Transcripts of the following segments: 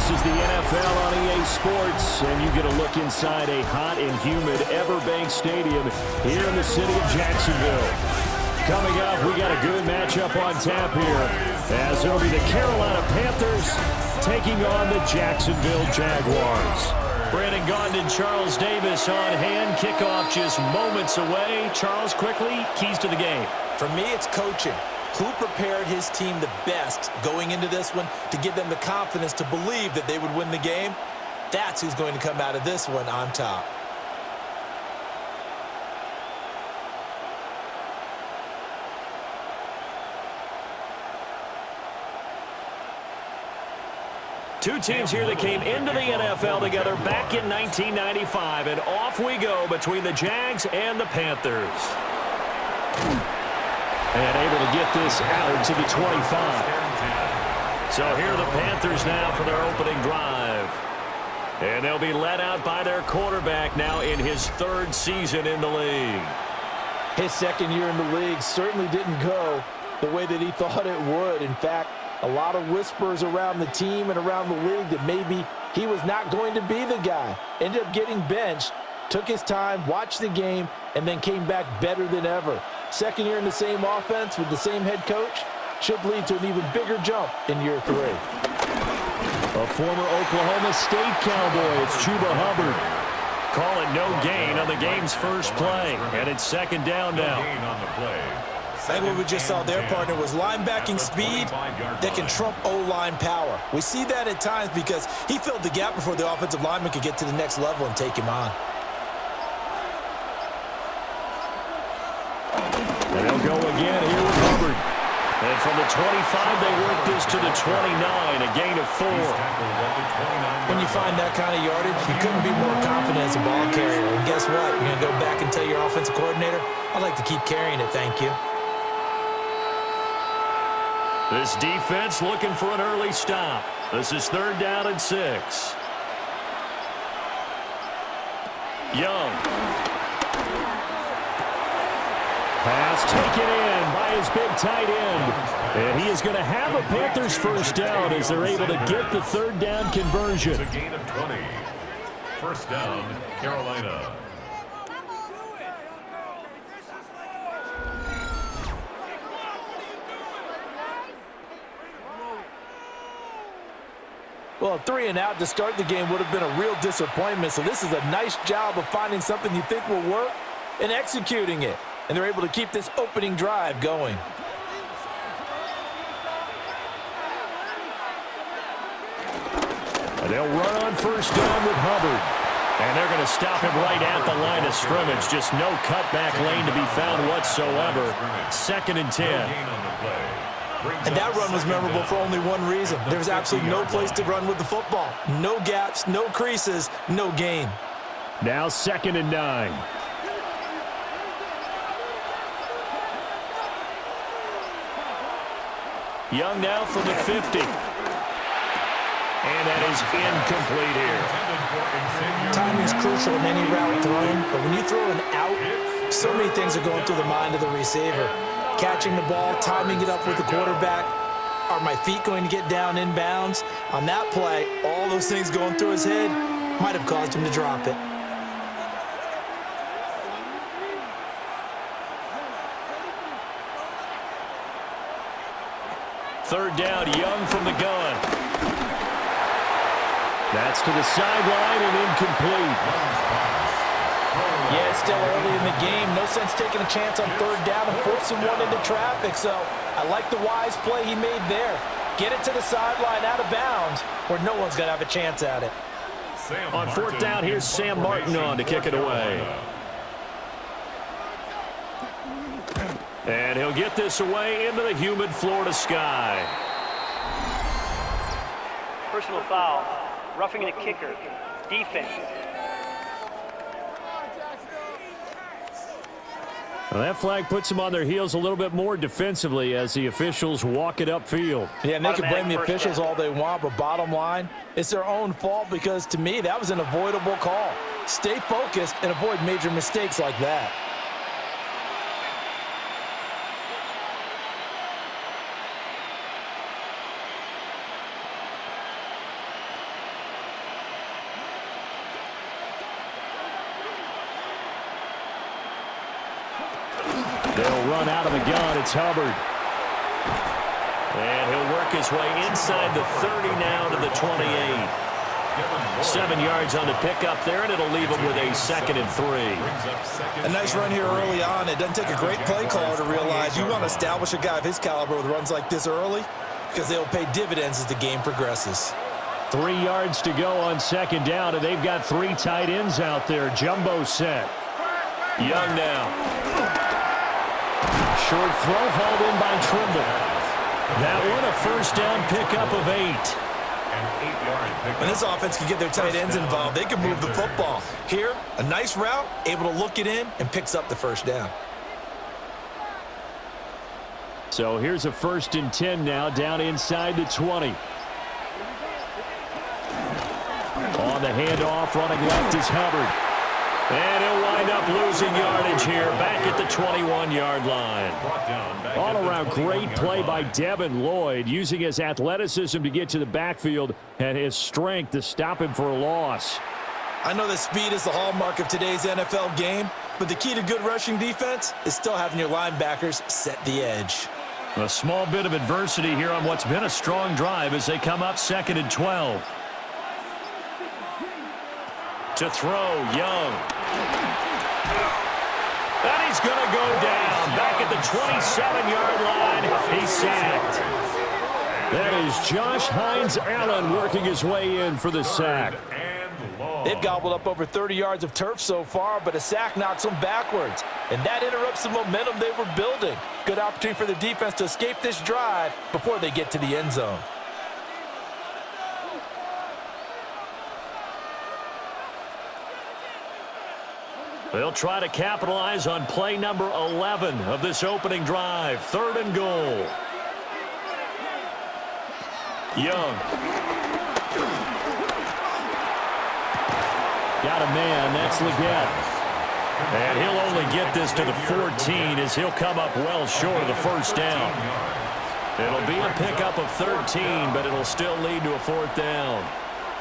This is the NFL on EA Sports, and you get a look inside a hot and humid Everbank Stadium here in the city of Jacksonville. Coming up, we got a good matchup on tap here, as it'll be the Carolina Panthers taking on the Jacksonville Jaguars. Brandon Gaudin and Charles Davis on hand. Kickoff just moments away. Charles, quickly, keys to the game. For me, it's coaching. Who prepared his team the best going into this one to give them the confidence to believe that they would win the game? That's who's going to come out of this one on top. Two teams here that came into the NFL together back in 1995, and off we go between the Jags and the Panthers. And able to get this out to the 25. So here are the Panthers now for their opening drive. And they'll be led out by their quarterback now in his third season in the league. His second year in the league certainly didn't go the way that he thought it would. In fact, a lot of whispers around the team and around the league that maybe he was not going to be the guy. Ended up getting benched, took his time, watched the game, and then came back better than ever. Second year in the same offense with the same head coach should lead to an even bigger jump in year 3. A former Oklahoma State Cowboy, it's Chuba Hubbard. Call it no gain on the game's first play, and it's second down now. I think what we just saw their partner was linebacking speed that can trump O-line power. We see that at times because he filled the gap before the offensive lineman could get to the next level and take him on. And they'll go again here with Hubbard. And from the 25, they work this to the 29, a gain of 4. When you find that kind of yardage, you couldn't be more confident as a ball carrier. And guess what? You're going to go back and tell your offensive coordinator, I'd like to keep carrying it, thank you. This defense looking for an early stop. This is third down and 6. Young. Pass taken in by his big tight end. And he is going to have a Panthers first down as they're able to get the third down conversion. It's a gain of 20. First down, Carolina. Well, 3 and out to start the game would have been a real disappointment. So this is a nice job of finding something you think will work and executing it. And they're able to keep this opening drive going. And they'll run on first down with Hubbard. And they're going to stop him right at the line of scrimmage. Just no cutback lane to be found whatsoever. Second and 10. And that run was memorable for only one reason. There's absolutely no place to run with the football. No gaps, no creases, no gain. Now second and 9. Young now from the 50. And that is incomplete here. Timing is crucial in any route thrown, but when you throw an out, so many things are going through the mind of the receiver. Catching the ball, timing it up with the quarterback. Are my feet going to get down inbounds? On that play, all those things going through his head might have caused him to drop it. Third down, Young from the gun. That's to the sideline and incomplete. Yeah, it's still early in the game. No sense taking a chance on third down and forcing one into traffic. So I like the wise play he made there. Get it to the sideline out of bounds where no one's going to have a chance at it. On fourth down, here's Sam Martin on to kick it away. And he'll get this away into the humid Florida sky. Personal foul, roughing the kicker, defense. Well, that flag puts them on their heels a little bit more defensively as the officials walk it upfield. Yeah, and they can blame the officials all they want, but bottom line, it's their own fault because, to me, that was an avoidable call. Stay focused and avoid major mistakes like that. They'll run out of the gun. It's Hubbard. And he'll work his way inside the 30 now to the 28. 7 yards on the pickup there, and it'll leave him with a 2nd and 3. A nice run here early on. It doesn't take a great play caller to realize you want to establish a guy of his caliber with runs like this early because they'll pay dividends as the game progresses. 3 yards to go on 2nd down, and they've got 3 tight ends out there. Jumbo set. Young now. Short throw hauled in by Trimble. That one a 1st down pickup of 8. When this offense can get their tight ends involved, they can move the football. Here, a nice route, able to look it in, and picks up the 1st down. So here's a 1st and 10 now, down inside the 20. On the handoff, running left is Hubbard. And he'll wind up losing yardage here, back at the 21-yard line. All around great play by Devin Lloyd, using his athleticism to get to the backfield and his strength to stop him for a loss. I know that speed is the hallmark of today's NFL game, but the key to good rushing defense is still having your linebackers set the edge. A small bit of adversity here on what's been a strong drive as they come up 2nd and 12. To throw, Young. And he's going to go down. Back at the 27-yard line. He's sacked. That is Josh Hines-Allen working his way in for the sack. They've gobbled up over 30 yards of turf so far, but a sack knocks them backwards. And that interrupts the momentum they were building. Good opportunity for the defense to escape this drive before they get to the end zone. They'll try to capitalize on play number 11 of this opening drive. 3rd and goal. Young. Got a man. That's Leggett. And he'll only get this to the 14 as he'll come up well short of the 1st down. It'll be a pickup of 13, but it'll still lead to a 4th down.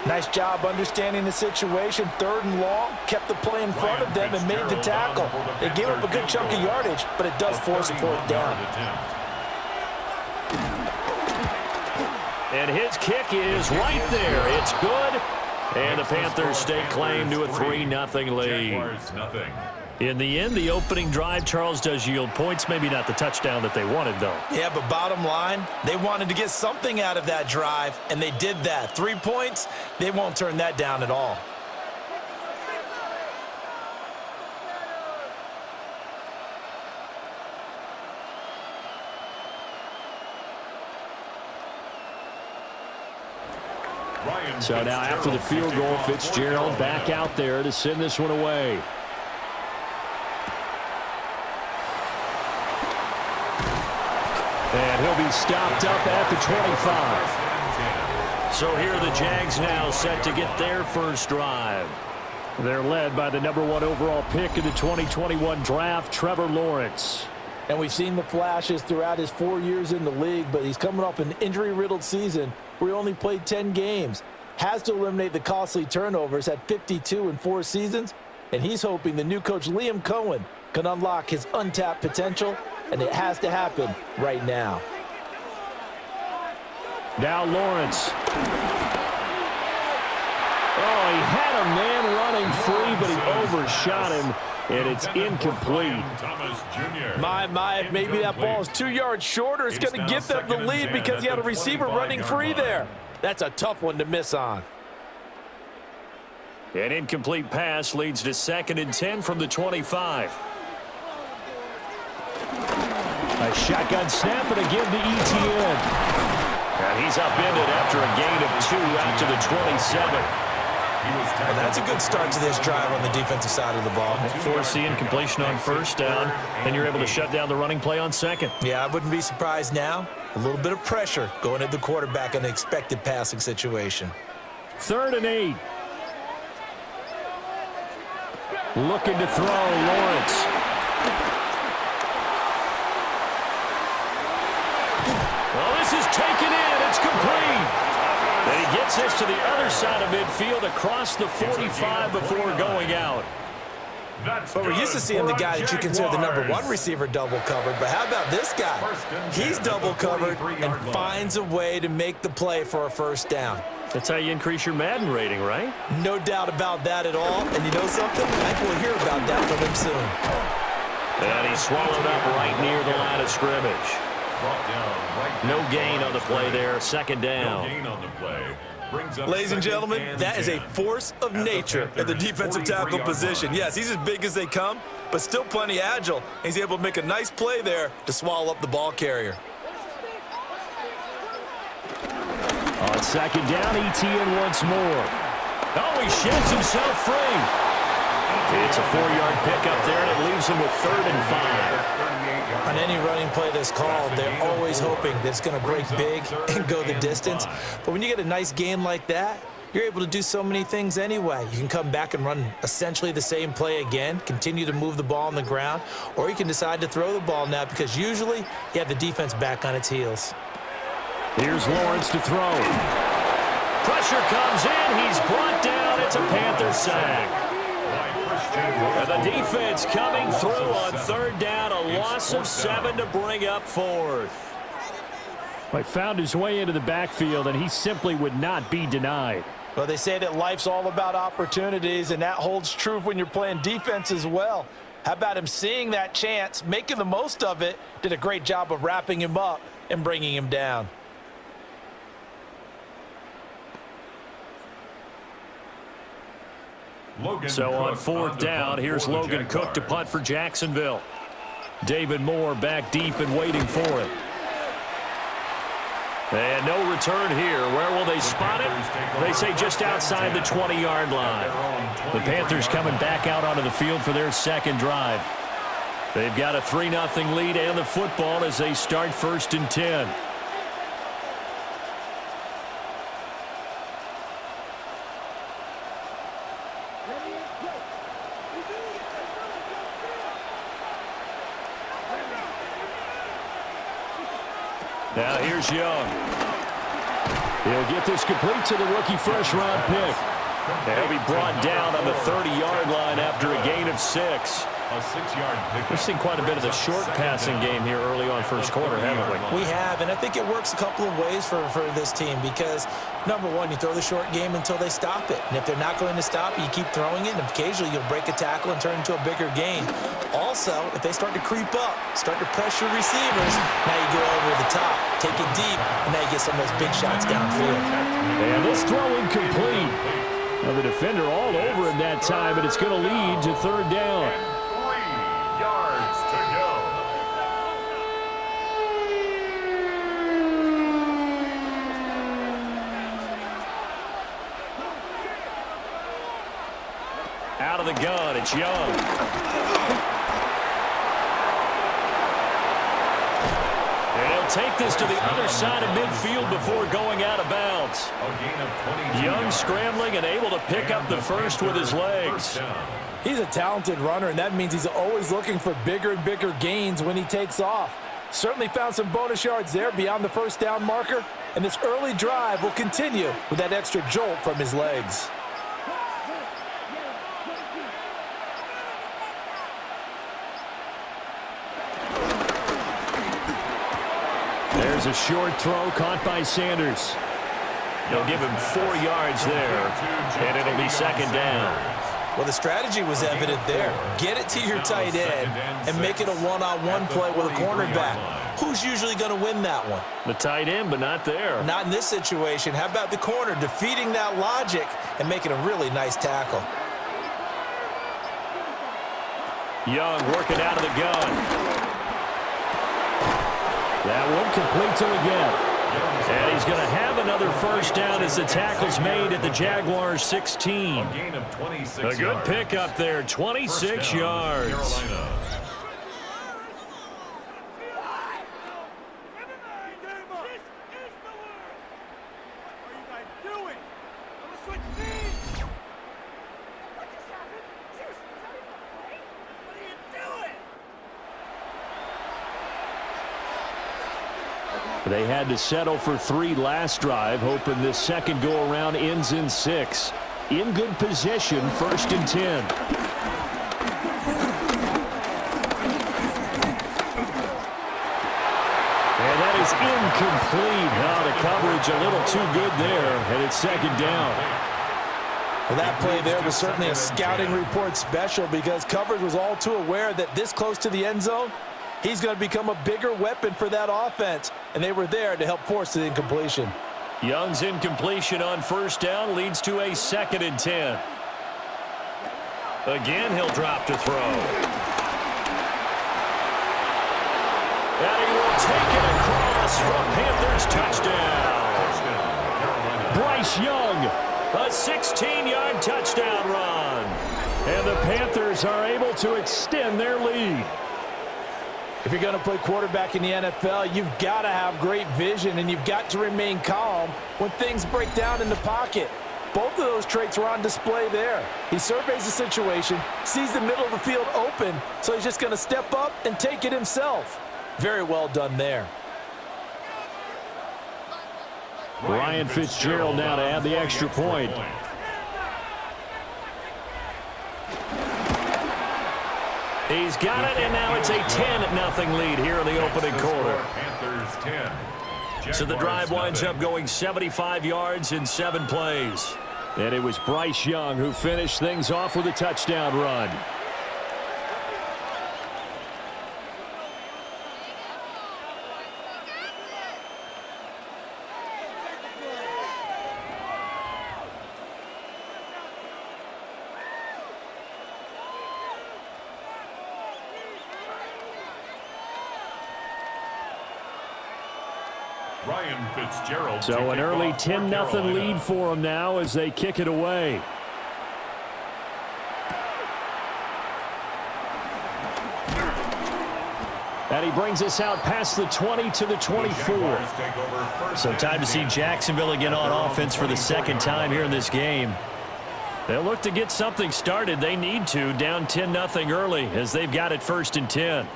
Nice job understanding the situation. 3rd and long, kept the play in front of them and made the tackle. They gave up a good chunk of yardage, but it does force a 4th down. And his kick is right there. It's good. And the Panthers stake claim to a 3-0 lead. In the end, the opening drive, Charles, does yield points. Maybe not the touchdown that they wanted, though. Yeah, but bottom line, they wanted to get something out of that drive, and they did that. 3 points, they won't turn that down at all. So now after the field goal, Fitzgerald back out there to send this one away. And he'll be stopped up at the 25. So here are the Jags now set to get their first drive. They're led by the #1 overall pick in the 2021 draft, Trevor Lawrence. And we've seen the flashes throughout his 4 years in the league, but he's coming off an injury-riddled season where he only played 10 games. Has to eliminate the costly turnovers at 52 in 4 seasons, and he's hoping the new coach Liam Cohen can unlock his untapped potential, and it has to happen right now. Now Lawrence. Oh, he had a man running free, but he overshot him, and it's incomplete. My, maybe that ball is 2 yards shorter. It's going to give them the lead because he had a receiver running free there. That's a tough one to miss on. An incomplete pass leads to 2nd and 10 from the 25. A shotgun snap and again to Etienne. And he's upended after a gain of 2 out to the 27. And that's a good start to this drive on the defensive side of the ball. Force the incompletion on 1st down, and you're able to shut down the running play on 2nd. Yeah, I wouldn't be surprised now. A little bit of pressure going at the quarterback in an expected passing situation. 3rd and 8. Looking to throw, Lawrence. Well, this is taken in. It's complete. And he gets this to the other side of midfield across the 45 before going out. But we're used to seeing the guy that you consider the #1 receiver double covered. But how about this guy? He's double covered and finds a way to make the play for a first down. That's how you increase your Madden rating, right? No doubt about that at all. And you know something? I think we'll hear about that from him soon. And he's swallowed up right near the line of scrimmage. No gain on the play there. Second down. No gain on the play. Ladies and gentlemen, that is a force of nature at the defensive tackle position. Yes, he's as big as they come, but still plenty agile. He's able to make a nice play there to swallow up the ball carrier. On second down, ETN once more. Oh, he sheds himself free. It's a 4-yard pickup there, and it leaves him with 3rd and 5. On any running play that's called, they're always hoping that it's going to break big and go the distance. But when you get a nice game like that, you're able to do so many things anyway. You can come back and run essentially the same play again, continue to move the ball on the ground, or you can decide to throw the ball now because usually you have the defense back on its heels. Here's Lawrence to throw. Pressure comes in. He's brought down. It's a Panther sack. And the defense coming through on 3rd down. A loss of 7 to bring up 4th. He found his way into the backfield, and he simply would not be denied. Well, they say that life's all about opportunities, and that holds true when you're playing defense as well. How about him seeing that chance, making the most of it, did a great job of wrapping him up and bringing him down. So on 4th down, here's Logan Cook to punt for Jacksonville. David Moore back deep and waiting for it. And no return here. Where will they spot it? They say just outside the 20-yard line. The Panthers coming back out onto the field for their second drive. They've got a 3-0 lead and the football as they start 1st and 10. Now here's Young. He'll get this complete to the rookie first-round pick. He'll be brought down on the 30-yard line after a gain of 6. A 6-yard pick. We've seen quite a bit of the short passing game here early on first quarter, haven't we? We have, and I think it works a couple of ways for this team because, number one, you throw the short game until they stop it. And if they're not going to stop it, you keep throwing it, and occasionally you'll break a tackle and turn it into a bigger gain. Also, if they start to creep up, start to pressure receivers, now you go over the top, take it deep, and now you get some of those big shots downfield. And this throw incomplete. Well, the defender all over him that time, but it's going to lead to 3rd down. 3 yards to go. Out of the gun, it's Young. And he'll take this to the other side of midfield before going out of bounds. Young scrambling and able to pick up the first with his legs. He's a talented runner, and that means he's always looking for bigger and bigger gains when he takes off. Certainly found some bonus yards there beyond the first down marker, and this early drive will continue with that extra jolt from his legs. There's a short throw caught by Sanders. He'll give him 4 yards there, and it'll be 2nd down. Well, the strategy was evident there. Get it to your tight end and make it a one-on-one play with a cornerback. Who's usually going to win that one? The tight end, but not there. Not in this situation. How about the corner defeating that logic and making a really nice tackle? Young working out of the gun. That one complete to again. And he's going to have another first down as the tackle's made at the Jaguars 16. A good pickup there, 26 yards. They had to settle for 3 last drive, hoping this second go-around ends in 6. In good position, 1st and 10. incomplete. Now the coverage a little too good there, and it's second down. Well, that play there was certainly a scouting report special because coverage was all too aware that this close to the end zone, he's going to become a bigger weapon for that offense, and they were there to help force the incompletion. Young's incompletion on first down leads to a 2nd and 10. Again, he'll drop to throw. And he will take it across for a Panthers touchdown. Bryce Young, a 16-yard touchdown run. And the Panthers are able to extend their lead. If you're going to play quarterback in the NFL, you've got to have great vision, and you've got to remain calm when things break down in the pocket. Both of those traits were on display there. He surveys the situation, sees the middle of the field open, so he's just going to step up and take it himself. Very well done there. Ryan Fitzgerald now to add the extra point. He's got it, and now it's a 10-0 lead here in the opening quarter. Panthers 10. So the drive winds up going 75 yards in 7 plays. And it was Bryce Young who finished things off with a touchdown run. Ryan Fitzgerald. So an early 10-0 lead for them now as they kick it away. And he brings us out past the 20 to the 24. So time to see Jacksonville again on offense for the 2nd time here in this game. They'll look to get something started. They need to, down 10-0 early as they've got it 1st and 10.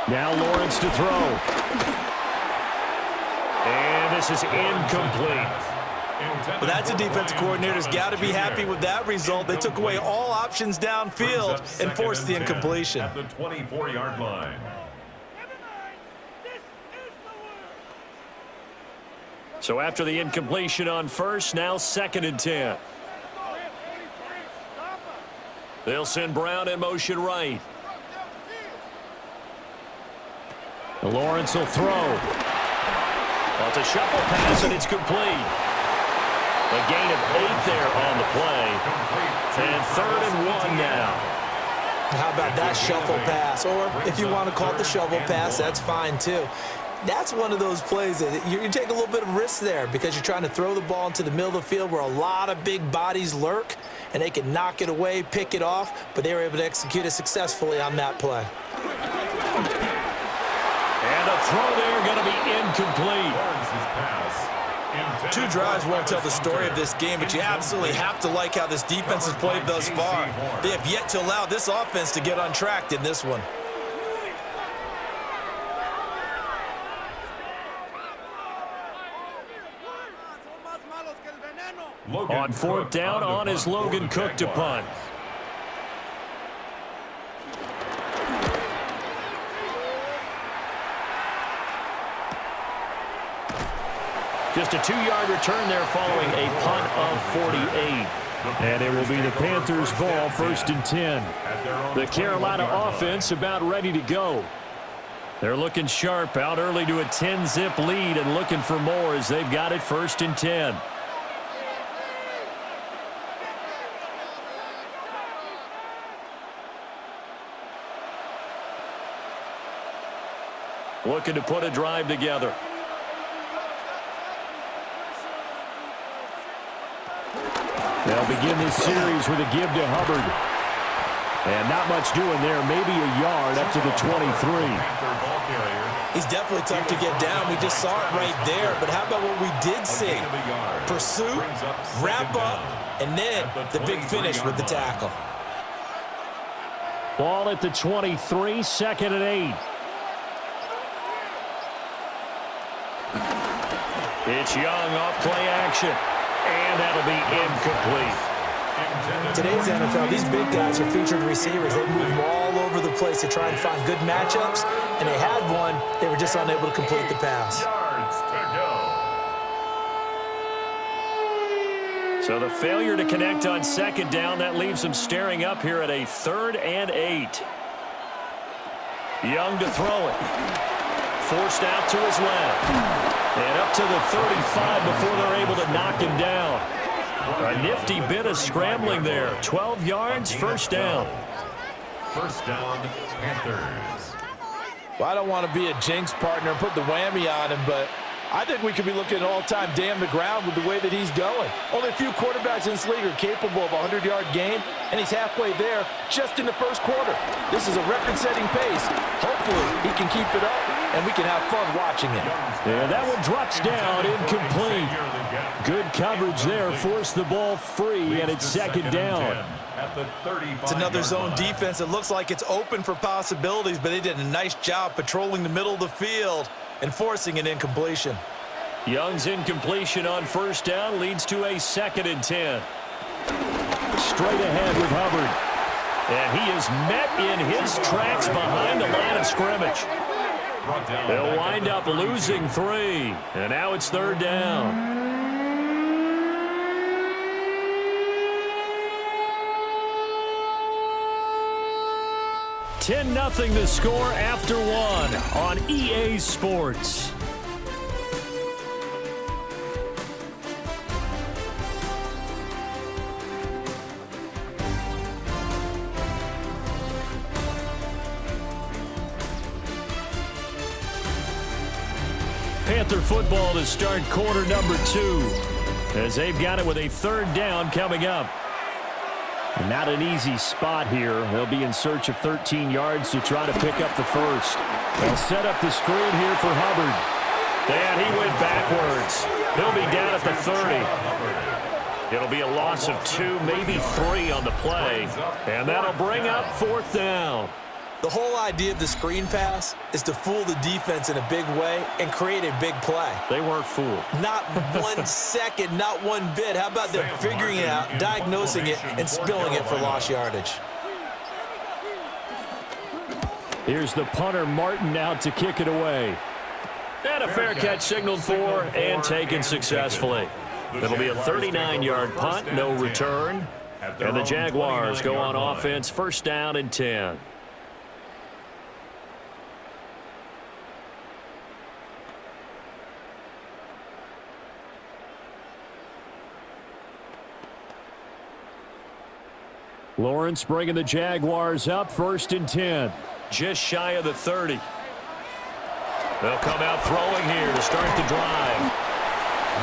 Now Lawrence to throw. And this is incomplete. Well, that's a defensive coordinator's got to be happy with that result. They took away all options downfield and forced the incompletion. At the 24-yard line. So after the incompletion on first, now 2nd and 10. They'll send Brown in motion right. Lawrence will throw. Well, it's a shuffle pass, and it's complete. A gain of 8 there on the play. And 3rd and 1 now. How about that shuffle pass? Or if you want to call it the shovel pass, that's fine too. That's one of those plays that you take a little bit of risk there because you're trying to throw the ball into the middle of the field where a lot of big bodies lurk, and they can knock it away, pick it off, but they were able to execute it successfully on that play. And a throw there going to be incomplete. 2 drives won't tell the story of this game, but you absolutely have to like how this defense has played thus far. They have yet to allow this offense to get untracked in this one. On 4th down, on is Logan Cook to punt. Just a 2-yard return there following a punt of 48. And it will be the Panthers' ball, 1st and 10. The Carolina offense about ready to go. They're looking sharp, out early to a 10-zip lead and looking for more as they've got it 1st and 10. Looking to put a drive together. They'll begin this series with a give to Hubbard. And not much doing there, maybe a yard up to the 23. He's definitely tough to get down. We just saw it right there. But how about what we did see? Pursuit, wrap up, and then the big finish with the tackle. Ball at the 23, 2nd and 8. It's Young off play action, and that'll be incomplete. Today's NFL, these big guys are featured receivers. They move all over the place to try and find good matchups, and they had one. They were just unable to complete the pass. So the failure to connect on 2nd down, that leaves them staring up here at a 3rd and 8. Young to throw it. Forced out to his left. And up to the 35 before they're able to knock him down. A nifty bit of scrambling there. 12 yards, 1st down. 1st down, Panthers. Well, I don't want to be a jinx partner and put the whammy on him, but I think we could be looking at all-time damn the ground with the way that he's going. Only a few quarterbacks in this league are capable of a 100-yard game, and he's halfway there just in the 1st quarter. This is a record-setting pace. Hopefully, he can keep it up, and we can have fun watching it. Yeah, that one drops down, incomplete. Good coverage there, forced the ball free, and it's 2nd down. It's another zone defense. It looks like it's open for possibilities, but they did a nice job patrolling the middle of the field and forcing an incompletion. Young's incompletion on 1st down leads to a 2nd and 10. Straight ahead with Hubbard. And he is met in his tracks behind the line of scrimmage. They'll wind up losing 3. And now it's 3rd down. $10-0 the score after 1 on EA Sports. Panther football to start quarter number 2 as they've got it with a 3rd down coming up. Not an easy spot here. They'll be in search of 13 yards to try to pick up the 1st. They'll set up the screen here for Hubbard. And he went backwards. He'll be down at the 30. It'll be a loss of 2, maybe 3 on the play. And that'll bring up 4th down. The whole idea of the screen pass is to fool the defense in a big way and create a big play. They weren't fooled. Not 1 second, not 1 bit. How about them figuring it out, diagnosing it, and spilling it for lost yardage? Here's the punter, Martin, out to kick it away. And a fair catch signaled for and taken successfully. It'll be a 39-yard punt, no return. And the Jaguars go on offense, 1st down and 10. Lawrence bringing the Jaguars up, 1st and 10. Just shy of the 30. They'll come out throwing here to start the drive.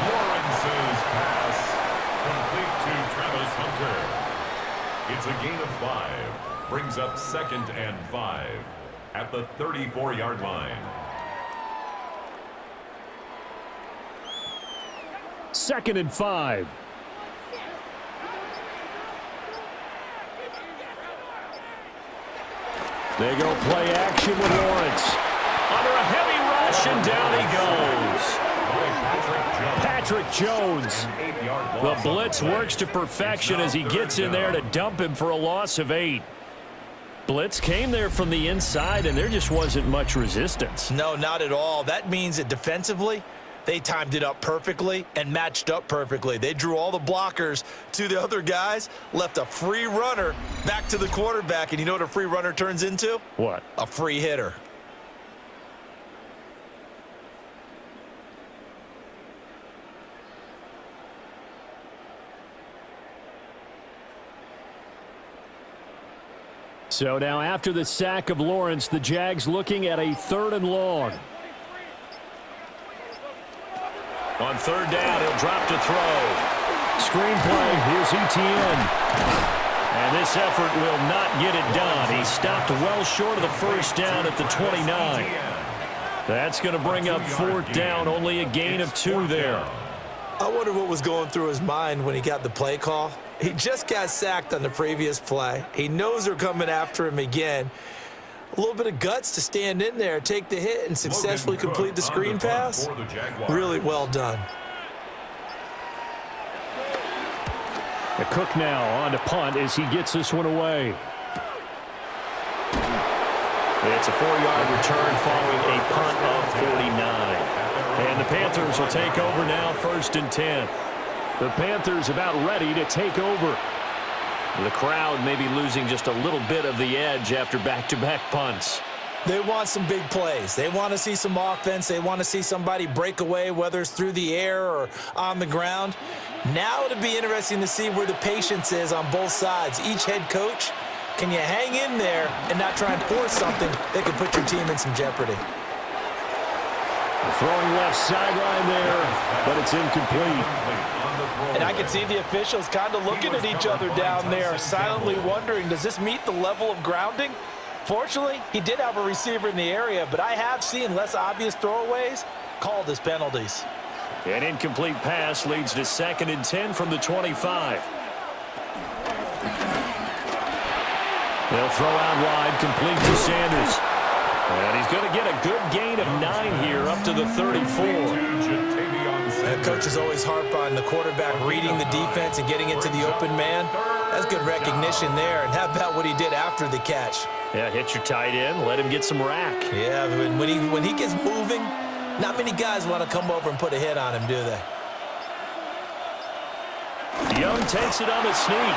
Lawrence's pass complete to Travis Hunter. It's a gain of 5. Brings up 2nd and 5 at the 34-yard line. 2nd and 5. They go play action with Lawrence. Under a heavy rush, and down he goes. Patrick Jones. The blitz works to perfection as he gets in there to dump him for a loss of 8. Blitz came there from the inside, and there just wasn't much resistance. No, not at all. That means that defensively, they timed it up perfectly and matched up perfectly. They drew all the blockers to the other guys, left a free runner back to the quarterback. And you know what a free runner turns into? What? A free hitter. So now after the sack of Lawrence, the Jags looking at a 3rd and long. On 3rd down, he'll drop to throw. Screenplay, here's ETN. And this effort will not get it done. He stopped well short of the 1st down at the 29. That's going to bring up 4th down, only a gain of 2 there. I wonder what was going through his mind when he got the play call He just got sacked on the previous play. He knows they're coming after him again. A little bit of guts to stand in there, take the hit, and successfully complete the screen pass. Really well done. The Cook now on to punt as he gets this one away. It's a 4-yard return following a punt of 49. And the Panthers will take over now, 1st and 10. The Panthers about ready to take over. The crowd may be losing just a little bit of the edge after back-to-back punts. They want some big plays. They want to see some offense. They want to see somebody break away, whether it's through the air or on the ground. Now it'll be interesting to see where the patience is on both sides. Each head coach, can you hang in there and not try and force something that could put your team in some jeopardy? Throwing left sideline there, but it's incomplete. And I can see the officials kind of looking at each other down there, silently wondering, does this meet the level of grounding? Fortunately, he did have a receiver in the area, but I have seen less obvious throwaways called as penalties. An incomplete pass leads to 2nd and 10 from the 25. They'll throw out wide, complete to Sanders. And he's going to get a good gain of 9 here, up to the 34. The coaches always harp on the quarterback reading the defense and getting into the open man. That's good recognition there. And how about what he did after the catch? Yeah, hit your tight end, let him get some rack. Yeah, when he gets moving, not many guys want to come over and put a hit on him, do they? Young takes it on the sneak.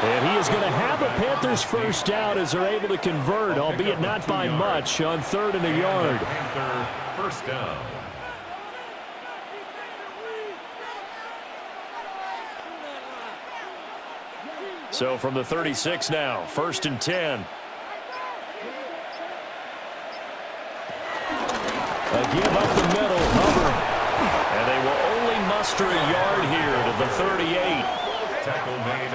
And he is going to have a Panthers first down as they're able to convert, albeit not by much, on 3rd and a yard. Panther first down. So from the 36 now, 1st and 10. A give up the middle, Hubbard. And they will only muster a yard here to the 38.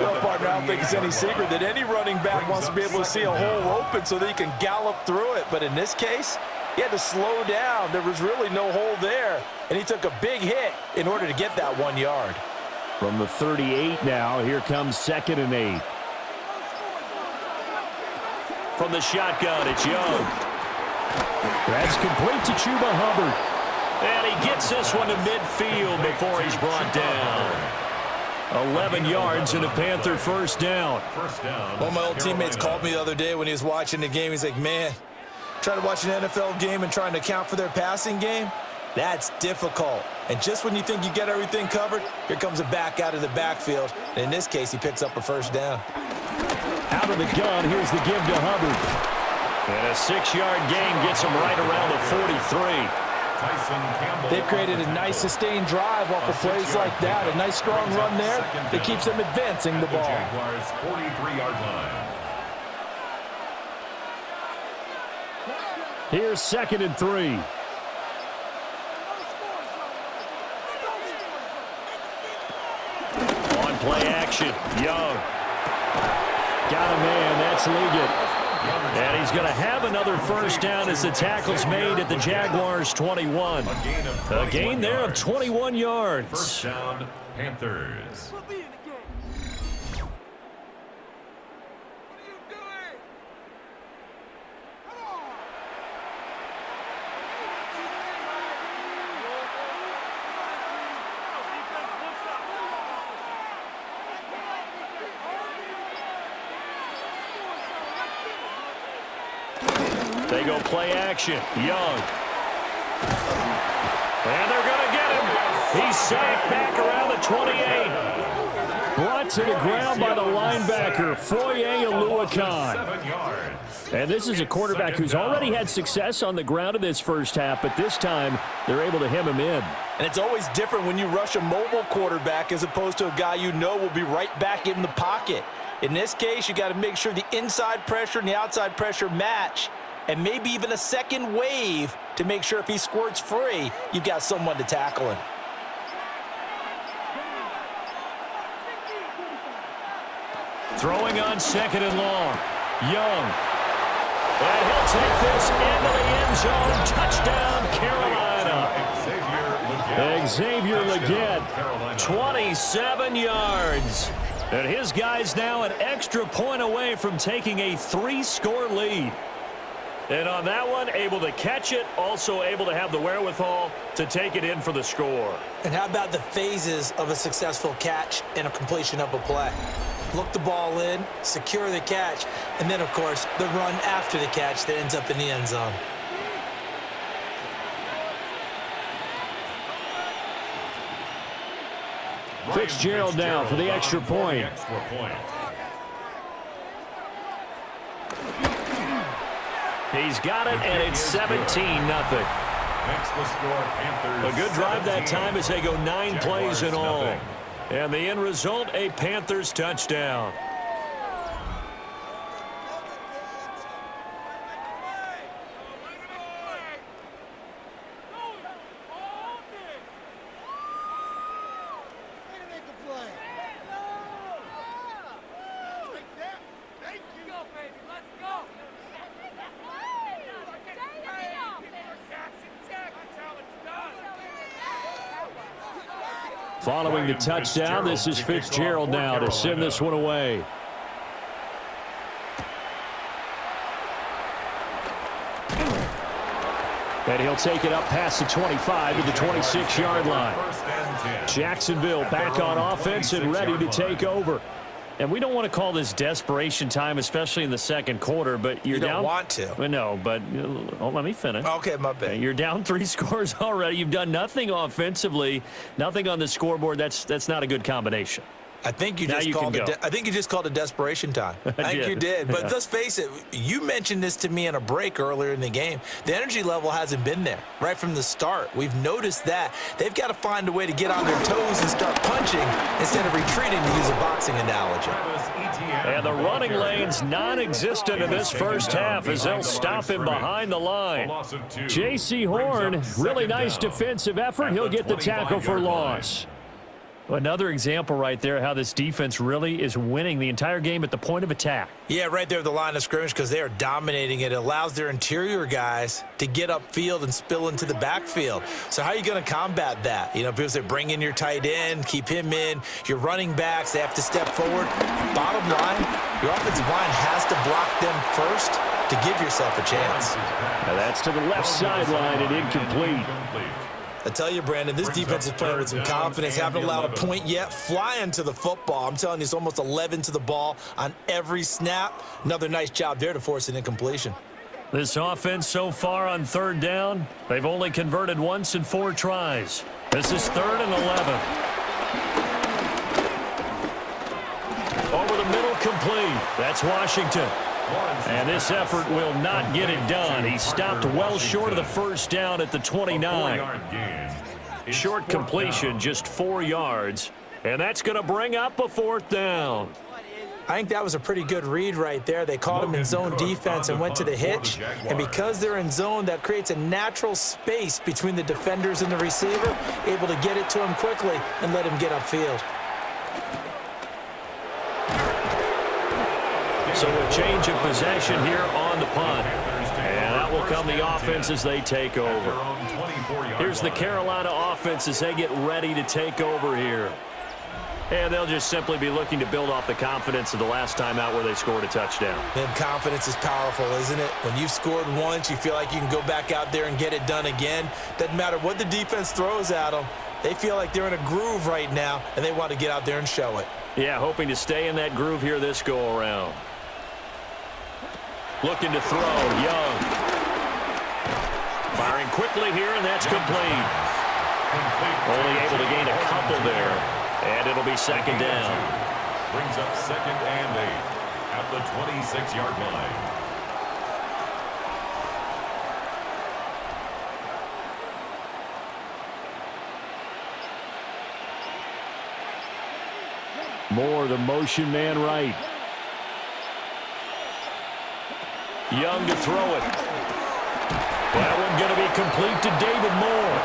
Well, partner, I don't think it's any secret that any running back wants to be able to see a hole open so that he can gallop through it. But in this case, he had to slow down. There was really no hole there, and he took a big hit in order to get that 1 yard. From the 38 now, here comes 2nd and 8. From the shotgun, it's Young. That's complete to Chuba Hubbard. And he gets this one to midfield before he's brought down. 11 yards and a Panther first down. One of my old teammates called me the other day when he was watching the game. He's like, man, trying to watch an NFL game and trying to account for their passing game, that's difficult. And just when you think you get everything covered, here comes a back out of the backfield. And in this case, he picks up a first down. Out of the gun, here's the give to Hubbard. And a 6-yard gain gets him right around the 43. They've created a nice sustained drive off of plays like that. A nice strong run there that keeps them advancing the ball. Jaguars 43-yard line. Here's 2nd and 3. On play action, Young. Got a man, that's Liggett. And he's going to have another first down as the tackle's made at the Jaguars' 21. A gain there of 21 yards. First down, Panthers. They go play action. Young. And they're going to get him. He's sacked back around the 28. Brought to the ground by the linebacker, Foye Oluokun. And this is a quarterback who's already had success on the ground in this first half, but this time they're able to hem him in. And it's always different when you rush a mobile quarterback as opposed to a guy you know will be right back in the pocket. In this case, you got to make sure the inside pressure and the outside pressure match, and maybe even a second wave to make sure if he squirts free, you've got someone to tackle him. Throwing on 2nd and long. Young. And he'll take this into the end zone. Touchdown, Carolina. Xavier Legette. 27 yards. And his guys now an extra point away from taking a 3-score lead. And on that one, able to catch it, also able to have the wherewithal to take it in for the score. And how about the phases of a successful catch and a completion of a play? Look the ball in, secure the catch, and then, of course, the run after the catch that ends up in the end zone. Fitzgerald now for the extra point. He's got it, and it's 17-0. A good drive that time as they go 9 plays in all. And the end result, a Panthers touchdown. Following the touchdown, this is Fitzgerald now to send this one away. And he'll take it up past the 25 to the 26-yard line. Jacksonville back on offense and ready to take over. And we don't want to call this desperation time, especially in the second quarter, but you're down. You don't want to. No, but let me finish. Okay, my bad. You're down 3 scores already. You've done nothing offensively, nothing on the scoreboard. That's not a good combination. I think you just called it. I think you just called it desperation time. I think you did. But let's face it. You mentioned this to me in a break earlier in the game. The energy level hasn't been there right from the start. We've noticed that they've got to find a way to get on their toes and start punching instead of retreating, to use a boxing analogy. And the running lane's non-existent in this first half as they'll stop him behind the line. J.C. Horn, really nice defensive effort. He'll get the tackle for loss. Another example right there how this defense really is winning the entire game at the point of attack. Yeah, right there at the line of scrimmage because they are dominating it. It allows their interior guys to get upfield and spill into the backfield. So how are you going to combat that? You know, because they bring in your tight end, keep him in. Your running backs, they have to step forward. Bottom line, your offensive line has to block them first to give yourself a chance. Now that's to the left sideline and incomplete. I tell you, Brandon, this defense is playing with some confidence. Haven't allowed a point yet. Flying to the football. I'm telling you, it's almost 11 to the ball on every snap. Another nice job there to force an incompletion. This offense so far on third down, they've only converted once in 4 tries. This is 3rd and 11. Over the middle, complete. That's Washington. And this effort will not get it done. He stopped well short of the first down at the 29. Short completion, just 4 yards. And that's going to bring up a 4th down. I think that was a pretty good read right there. They caught him in zone defense and went to the hitch. And because they're in zone, that creates a natural space between the defenders and the receiver, able to get it to him quickly and let him get upfield. So a change of possession here on the punt. And that will come the offense as they take over. Here's the Carolina offense as they get ready to take over here. And they'll just simply be looking to build off the confidence of the last time out where they scored a touchdown. And confidence is powerful, isn't it? When you've scored once, you feel like you can go back out there and get it done again. Doesn't matter what the defense throws at them. They feel like they're in a groove right now, and they want to get out there and show it. Yeah, hoping to stay in that groove here this go-around. Looking to throw, Young. Firing quickly here, and that's complete. Only able to gain a couple there, and it'll be 2nd down. Brings up 2nd and 8 at the 26-yard line. Moore, the motion man right. Young to throw it. That one going to be complete to David Moore.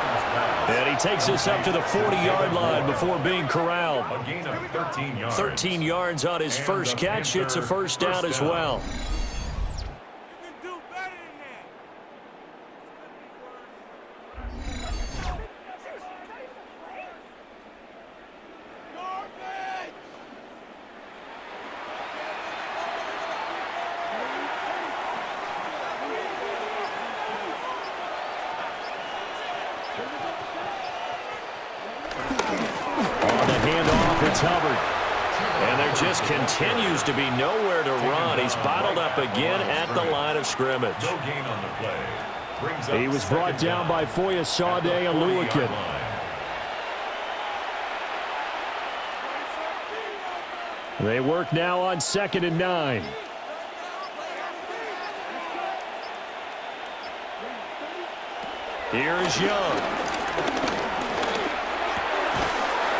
And he takes this up to the 40-yard line before being corralled. A gain of 13 yards. 13 yards on his first catch. It's a first down as well. On the handoff, it's Hubbard. And there just continues to be nowhere to run. He's bottled up again at the line of scrimmage. No gain on the play. Brings up He was brought down by Foya Sade and Lewican. They work now on 2nd and 9. Here's Young.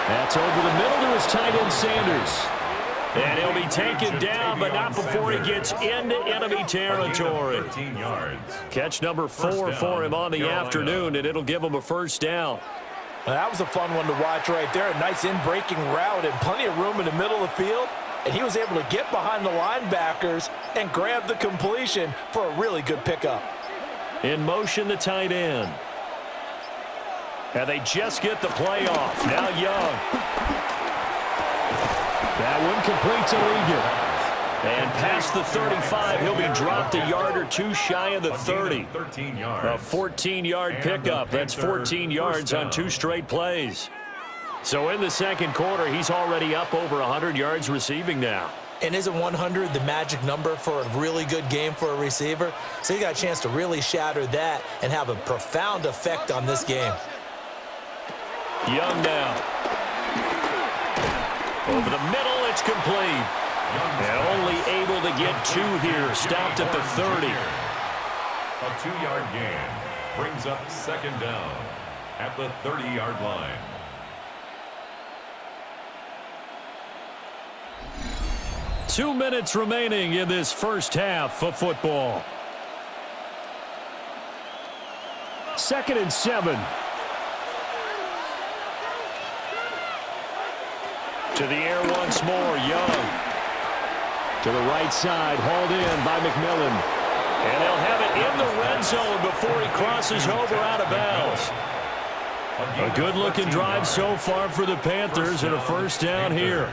That's over the middle to his tight end, Sanders. And he'll be taken down, but not before he gets into enemy territory. 13 yards. Catch number 4 for him on the afternoon, and it'll give him a first down. Well, that was a fun one to watch right there. A nice in-breaking route and plenty of room in the middle of the field. And he was able to get behind the linebackers and grab the completion for a really good pickup. In motion, the tight end. And they just get the play off. Now Young. That one complete to Legan. And past the 35, he'll be dropped a yard or two shy of the 30. 13 yards. A 14-yard pickup. That's 14 yards on 2 straight plays. So in the second quarter, he's already up over 100 yards receiving now. And isn't 100 the magic number for a really good game for a receiver? So you got a chance to really shatter that and have a profound effect on this game. Young now. Over the middle, it's complete. And only able to get 2 here. Stopped at the 30. A 2-yard gain brings up 2nd down at the 30-yard line. Two minutes remaining in this first half of football. 2nd and 7. To the air once more, Young. To the right side, hauled in by McMillan. And they'll have it in the red zone before he crosses over out of bounds. A good-looking drive so far for the Panthers and a first down here.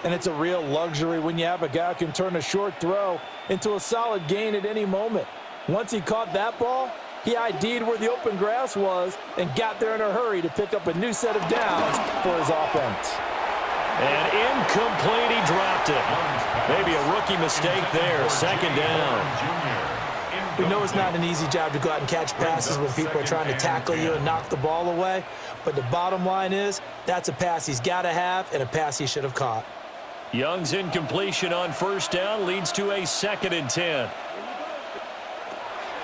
And it's a real luxury when you have a guy who can turn a short throw into a solid gain at any moment. Once he caught that ball, he ID'd where the open grass was and got there in a hurry to pick up a new set of downs for his offense. And incomplete, he dropped it. Maybe a rookie mistake there, 2nd down. We know it's not an easy job to go out and catch passes when people are trying to tackle you and knock the ball away. But the bottom line is, that's a pass he's got to have and a pass he should have caught. Young's incompletion on first down leads to a 2nd and 10.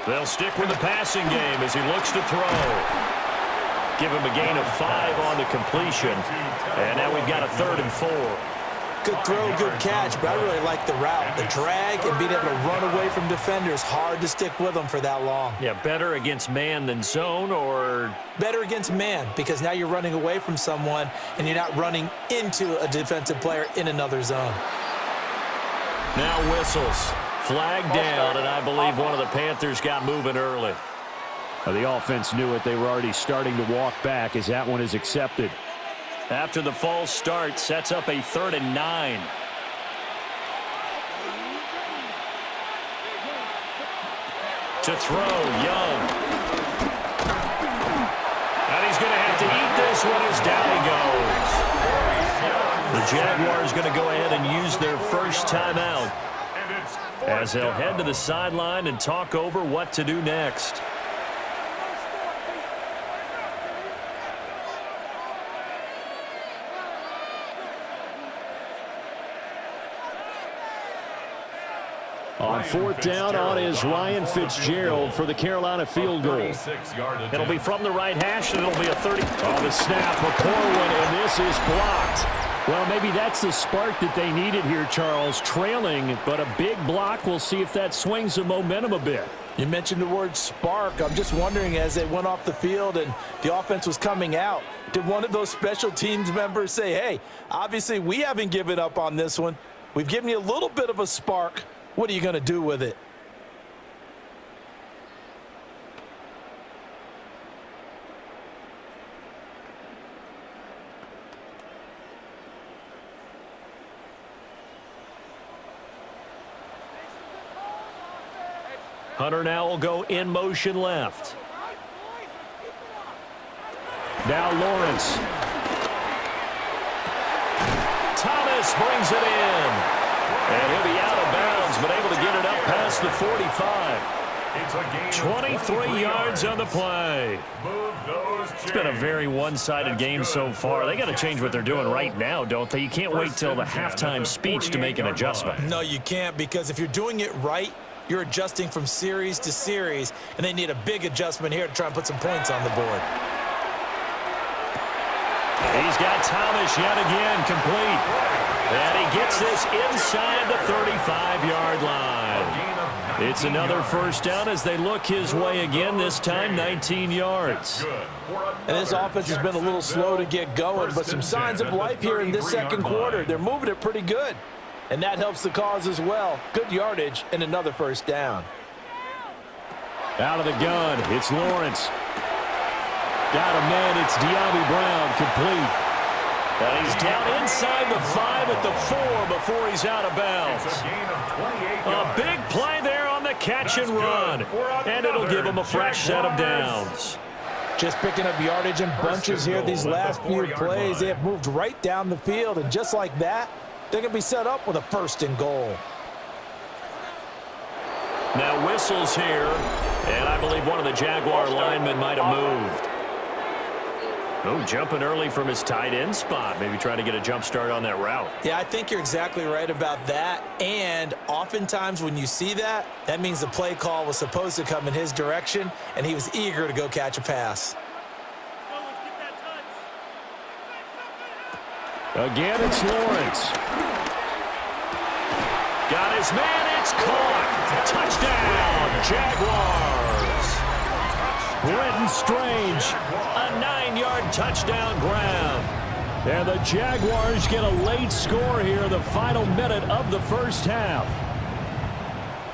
They'll stick with the passing game as he looks to throw. Give him a gain of 5 on the completion. And now we've got a 3rd and 4. Good throw, good catch, but I really like the route. The drag and being able to run away from defenders, hard to stick with them for that long. Yeah, better against man than zone, or? Better against man, because now you're running away from someone and you're not running into a defensive player in another zone. Now whistles. Flag down, and I believe one of the Panthers got moving early. The offense knew it. They were already starting to walk back as that one is accepted. After the false start, sets up a 3rd and 9. To throw, Young. And he's going to have to eat this one as down he goes. The Jaguars going to go ahead and use their first timeout as they'll head to the sideline and talk over what to do next. On 4th down on is Ryan Fitzgerald for the Carolina field goal. It'll be from the right hash, and it'll be a 30. Oh, the snap, a poor one, and this is blocked. Well, maybe that's the spark that they needed here, Charles. Trailing, but a big block. We'll see if that swings the momentum a bit. You mentioned the word spark. I'm just wondering, as they went off the field and the offense was coming out, did one of those special teams members say, hey, obviously we haven't given up on this one. We've given you a little bit of a spark. What are you going to do with it? Hunter now will go in motion left. Now Lawrence. Thomas brings it in. And he'll be out of bounds, but able to get it up past the 45. 23 yards on the play. It's been a very one-sided game so far. They got to change what they're doing right now, don't they? You can't wait till the halftime speech to make an adjustment. No, you can't, because if you're doing it right, you're adjusting from series to series, and they need a big adjustment here to try and put some points on the board. He's got Thomas yet again complete. And he gets this inside the 35-yard line. It's another first down as they look his way again, this time 19 yards. And this offense has been a little slow to get going, but some signs of life here in this second quarter. They're moving it pretty good, and that helps the cause as well. Good yardage and another first down. Out of the gun, it's Lawrence. Got a man, it's De'Ami Brown, complete. And he's down inside the 5 at the 4 before he's out of bounds. A big play there on the catch and run. And it'll give him a fresh set of downs. Just picking up yardage in bunches here these last few plays. They have moved right down the field, and just like that, they're going to be set up with a first and goal. Now whistles here, and I believe one of the Jaguar linemen might have moved. Oh, jumping early from his tight end spot. Maybe trying to get a jump start on that route. Yeah, I think you're exactly right about that. And oftentimes when you see that, that means the play call was supposed to come in his direction, and he was eager to go catch a pass. Again, it's Lawrence. Got his man. It's caught. Touchdown, Jaguars. Brenton Strange, a 9-yard touchdown grab. And the Jaguars get a late score here in the final minute of the first half.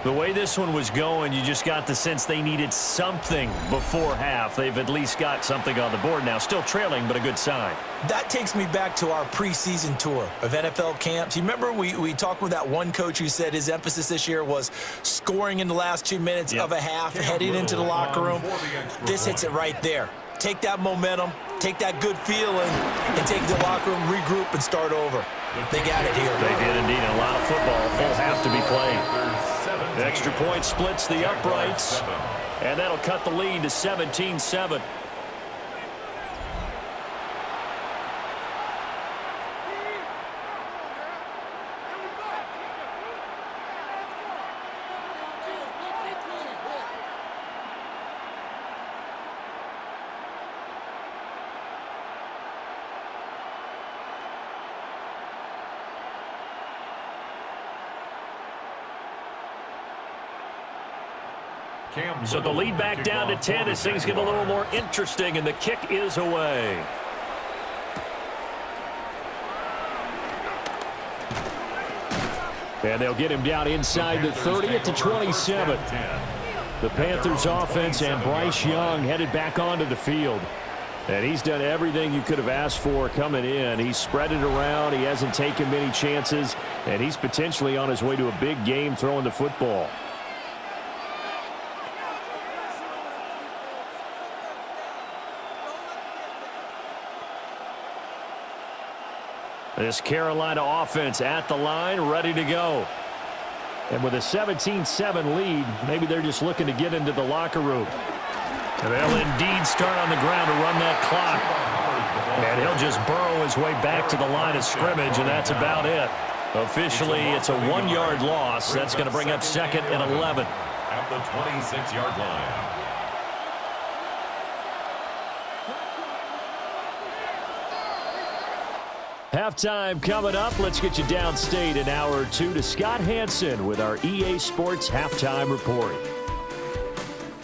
The way this one was going, you just got the sense they needed something before half. They've at least got something on the board now. Still trailing, but a good sign. That takes me back to our preseason tour of NFL camps. You remember we talked with that one coach who said his emphasis this year was scoring in the last 2 minutes of a half, heading into the locker room. This hits it right there. Take that momentum, take that good feeling, and take the locker room, regroup, and start over. They got it here. They did indeed. A lot of football. Full half to be played. The extra point splits the uprights, and that'll cut the lead to 17-7. So the lead back down to 10 as things get a little more interesting, and the kick is away. And they'll get him down inside the 30 at the 27. The Panthers offense and Bryce Young headed back onto the field. And he's done everything you could have asked for coming in. He's spread it around. He hasn't taken many chances. And he's potentially on his way to a big game throwing the football. This Carolina offense at the line, ready to go. And with a 17-7 lead, maybe they're just looking to get into the locker room. And they'll indeed start on the ground to run that clock. And he'll just burrow his way back to the line of scrimmage, and that's about it. Officially, it's a 1-yard loss. That's going to bring up 2nd and 11. At the 26-yard line. Halftime coming up. Let's get you downstate an hour or two to Scott Hansen with our EA Sports Halftime Report.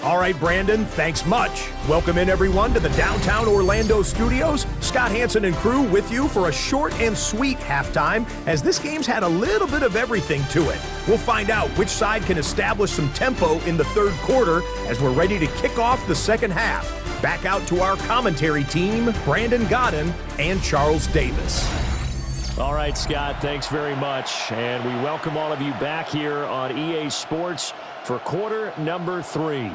All right, Brandon, thanks much. Welcome in, everyone, to the downtown Orlando studios. Scott Hansen and crew with you for a short and sweet halftime, as this game's had a little bit of everything to it. We'll find out which side can establish some tempo in the third quarter as we're ready to kick off the second half. Back out to our commentary team, Brandon Godden and Charles Davis. All right, Scott, thanks very much. And we welcome all of you back here on EA Sports for quarter number 3.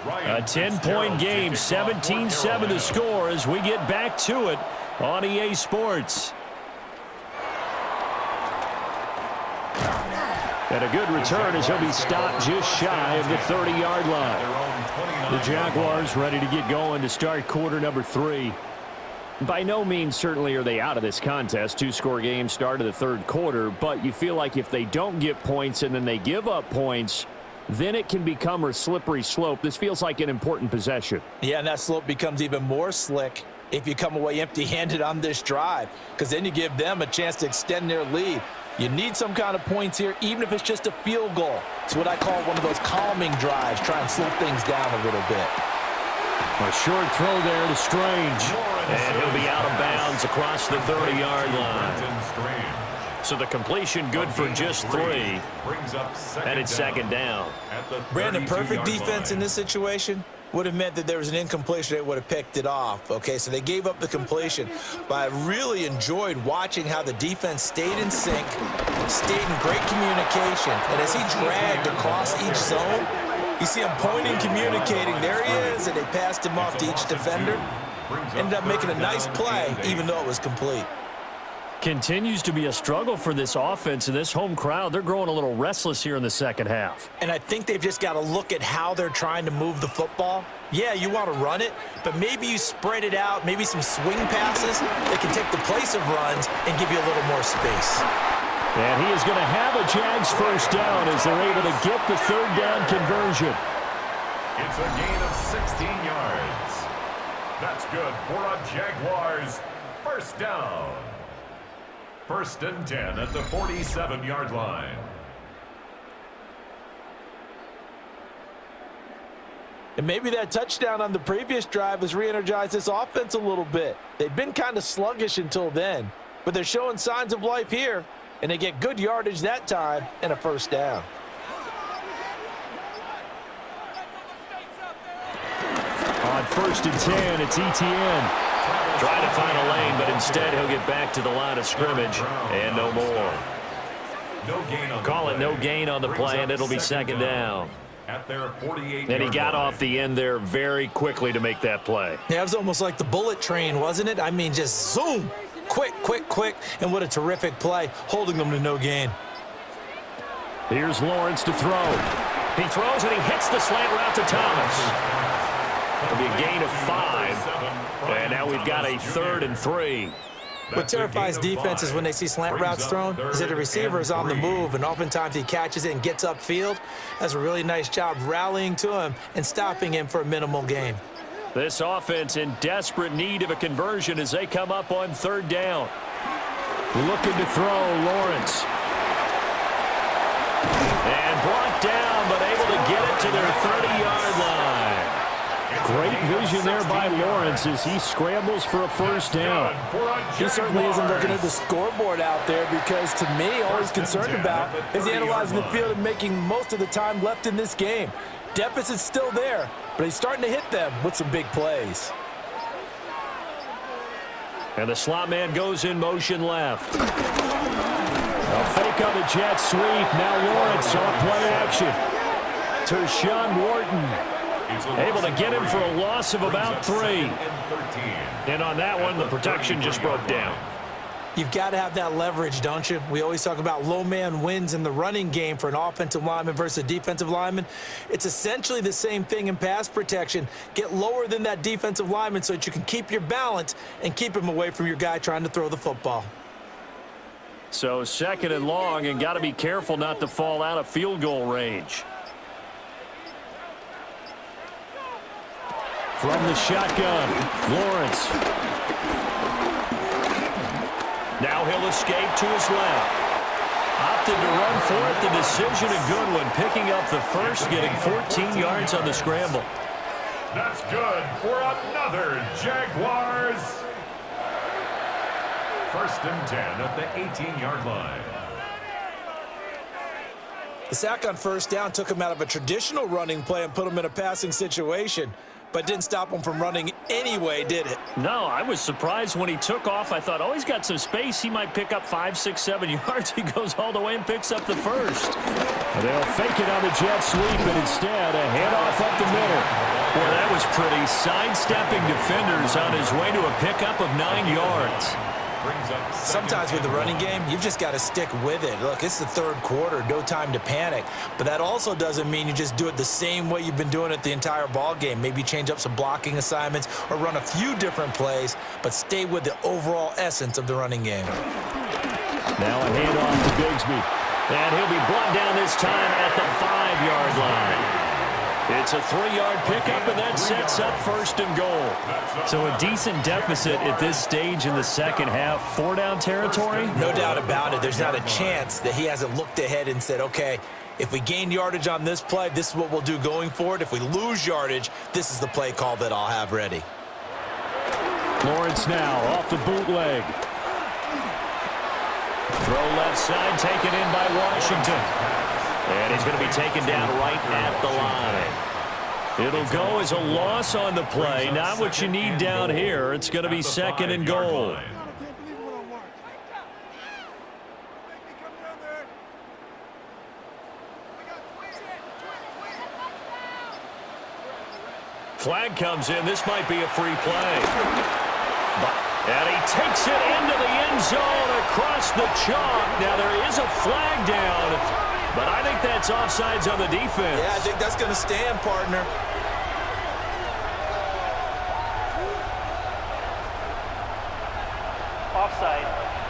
A 10-point game, 17-7 the score as we get back to it on EA Sports. And a good return as he'll be stopped just shy of the 30-yard line. The Jaguars ready to get going to start quarter number 3. By no means certainly are they out of this contest. 2-score game start of the third quarter, but you feel like if they don't get points and then they give up points, then it can become a slippery slope. This feels like an important possession. Yeah, and that slope becomes even more slick if you come away empty-handed on this drive, because then you give them a chance to extend their lead. You need some kind of points here, even if it's just a field goal. It's what I call one of those calming drives, try and slow things down a little bit. A short throw there to Strange. And he'll be out of bounds across the 30-yard line. So the completion good for just 3. And it's second down. Brandon, perfect defense in this situation would have meant that there was an incompletion. They would have picked it off. Okay, so they gave up the completion. But I really enjoyed watching how the defense stayed in sync, stayed in great communication. And as he dragged across each zone, you see him pointing, communicating. There he is, and they passed him off to each defender. Ended up making a nice play, even though it was complete. Continues to be a struggle for this offense and this home crowd. They're growing a little restless here in the second half. And I think they've just got to look at how they're trying to move the football. Yeah, you want to run it, but maybe you spread it out, maybe some swing passes that can take the place of runs and give you a little more space. And he is going to have a Jags first down as they're able to get the third down conversion. It's a gain of 16 yards. That's good for a Jaguars first down. First and 10 at the 47-yard line. And maybe that touchdown on the previous drive has re-energized this offense a little bit. They've been kind of sluggish until then, but they're showing signs of life here, and they get good yardage that time and a first down. On first and 10, it's ETN. Trying to find a lane, but instead he'll get back to the line of scrimmage, and no more. Call it no gain on the play, and it'll be second down. And he got off the end there very quickly to make that play. Yeah, it was almost like the bullet train, wasn't it? I mean, just zoom, quick, quick, quick, and what a terrific play, holding them to no gain. Here's Lawrence to throw. He throws, and he hits the slant route to Thomas. It'll be a gain of 5. And now we've got a 3rd and 3. What terrifies defenses when they see slant routes thrown is that the receiver is on the move, and oftentimes he catches it and gets upfield. Does a really nice job rallying to him and stopping him for a minimal gain. This offense in desperate need of a conversion as they come up on 3rd down. Looking to throw, Lawrence. And brought down, but able to get it to their 30-yard line. Great vision there by Lawrence as he scrambles for a first down. He certainly isn't looking at the scoreboard out there, because to me, all he's concerned about is analyzing the field and making most of the time left in this game. Deficit's still there, but he's starting to hit them with some big plays. And the slot man goes in motion left. A fake on the jet sweep. Now Lawrence on play action. Tershawn Wharton able to get him for a loss of about 3. And on that one, the protection just broke down. You've got to have that leverage, don't you? We always talk about low man wins in the running game for an offensive lineman versus a defensive lineman. It's essentially the same thing in pass protection. Get lower than that defensive lineman so that you can keep your balance and keep him away from your guy trying to throw the football. So 2nd and long, and got to be careful not to fall out of field goal range. From the shotgun, Lawrence. Now he'll escape to his left. Opted to run for it. The decision a good one. Picking up the first, getting 14 yards on the scramble. That's good for another Jaguars. First and 10 at the 18-yard line. The sack on first down took him out of a traditional running play and put him in a passing situation, but didn't stop him from running anyway, did it? No, I was surprised when he took off. I thought, oh, he's got some space. He might pick up 5, 6, 7 yards. He goes all the way and picks up the first. And they'll fake it on the jet sweep, and instead a handoff up the middle. Boy, that was pretty. Sidestepping defenders on his way to a pickup of 9 yards. Sometimes with the running game, you've just got to stick with it. Look, it's the third quarter, no time to panic. But that also doesn't mean you just do it the same way you've been doing it the entire ball game. Maybe change up some blocking assignments or run a few different plays, but stay with the overall essence of the running game. Now a handoff to Bigsby. And he'll be brought down this time at the 5-yard line. It's a 3-yard pickup, and that sets up 1st and goal. So a decent deficit at this stage in the second half. 4-down territory? No doubt about it. There's not a chance that he hasn't looked ahead and said, okay, if we gain yardage on this play, this is what we'll do going forward. If we lose yardage, this is the play call that I'll have ready. Lawrence now off the bootleg. Throw left side, taken in by Washington. And he's going to be taken down right at the line. It'll go as a loss on the play. Not what you need down here. It's going to be 2nd and goal. Flag comes in. This might be a free play. And he takes it into the end zone across the chalk. Now there is a flag down. But I think that's offsides on the defense. Yeah, I think that's going to stand, partner. Offside,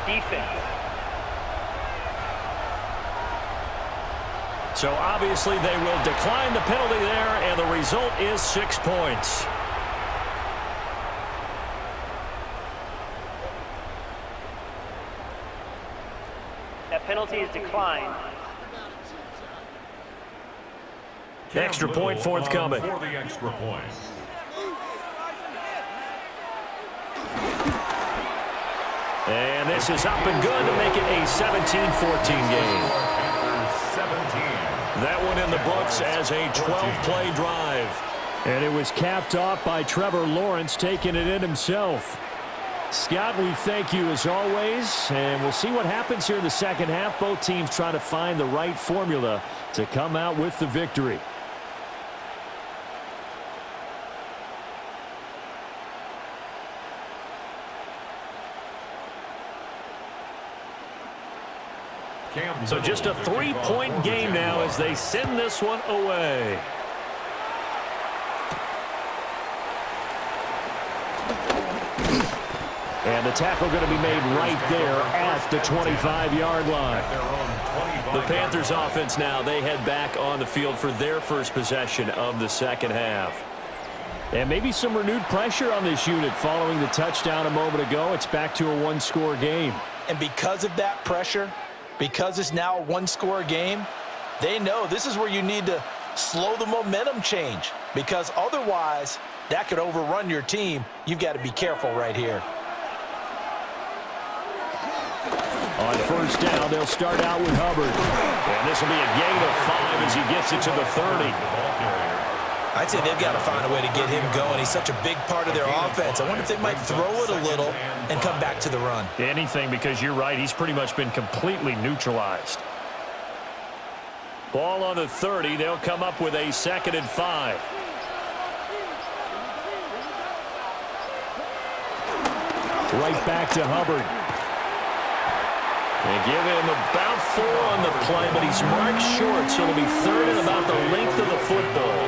defense. So obviously they will decline the penalty there, and the result is 6 points. That penalty is declined. Extra point forthcoming. For the extra point. And this is up and good to make it a 17-14 game. 17. That one in the books as a 12-play drive. And it was capped off by Trevor Lawrence taking it in himself. Scott, we thank you as always, and we'll see what happens here in the second half. Both teams trying to find the right formula to come out with the victory. So just a 3-point game now as they send this one away. And the tackle going to be made right there at the 25-yard line. The Panthers offense now, they head back on the field for their first possession of the second half. And maybe some renewed pressure on this unit following the touchdown a moment ago. It's back to a one-score game. And because of that pressure, because it's now a one-score game, they know this is where you need to slow the momentum change, because otherwise that could overrun your team. You've got to be careful right here. On first down, they'll start out with Hubbard. And this will be a gain of 5 as he gets it to the 30. I'd say they've got to find a way to get him going. He's such a big part of their offense. I wonder if they might throw it a little and come back to the run. Anything, because you're right, he's pretty much been completely neutralized. Ball on the 30. They'll come up with a 2nd and 5. Right back to Hubbard. They give him about 4 on the play, but he's marked short, so it'll be 3rd and about the length of the football.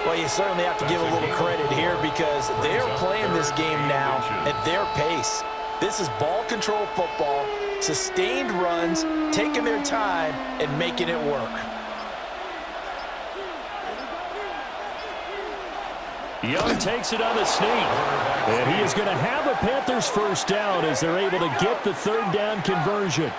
Well, you certainly have to give a little credit here because they're playing this game now at their pace. This is ball control football, sustained runs, taking their time, and making it work. Young takes it on the sneak. And he is going to have a Panthers first down as they're able to get the 3rd down conversion.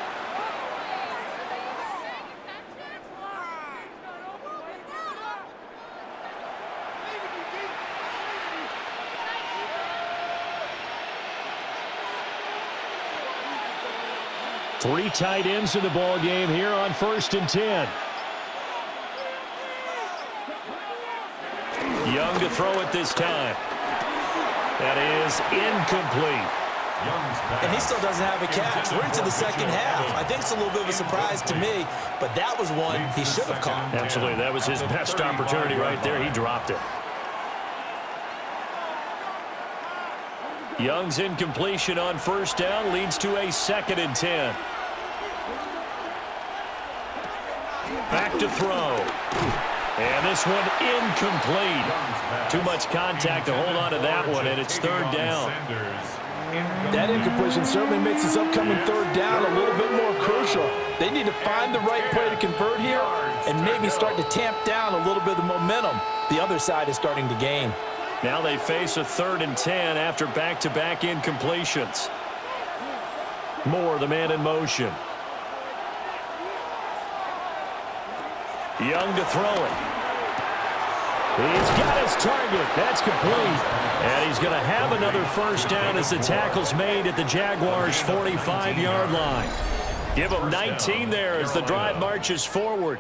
Three tight ends in the ball game here on 1st and 10. Young to throw it this time. That is incomplete. And he still doesn't have a catch. We're into the second half. I think it's a little bit of a surprise to me, but that was one he should have caught. Absolutely. That was his best opportunity right there. He dropped it. Young's incompletion on first down leads to a 2nd and 10. Back to throw. And this one incomplete. Too much contact to hold on to that one, and it's 3rd down. That incompletion certainly makes this upcoming 3rd down a little bit more crucial. They need to find the right play to convert here and maybe start to tamp down a little bit of the momentum the other side is starting to gain. Now they face a 3rd and 10 after back-to-back incompletions. Moore, the man in motion. Young to throw it. He's got his target. That's complete. And he's going to have another first down as the tackle's made at the Jaguars' 45-yard line. Give him 19 there as the drive marches forward.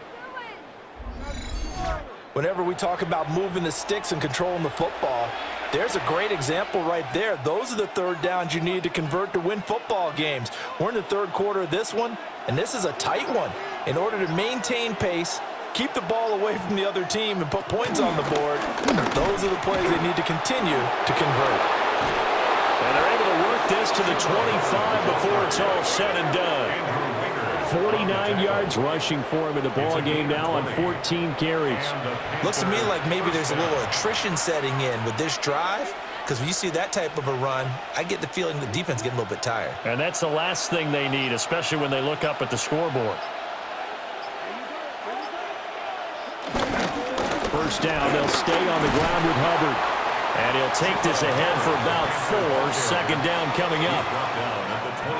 Whenever we talk about moving the sticks and controlling the football, there's a great example right there. Those are the 3rd downs you need to convert to win football games. We're in the 3rd quarter of this one, and this is a tight one. In order to maintain pace, keep the ball away from the other team, and put points on the board, those are the plays they need to continue to convert. And they're able to work this to the 25 before it's all said and done. 49 yards rushing for him in the ball game now on 14 carries. Looks to me like maybe there's a little attrition setting in with this drive, because when you see that type of a run, I get the feeling the defense is getting a little bit tired. And that's the last thing they need, especially when they look up at the scoreboard. First down, they'll stay on the ground with Hubbard. And he'll take this ahead for about 4. 2nd down coming up.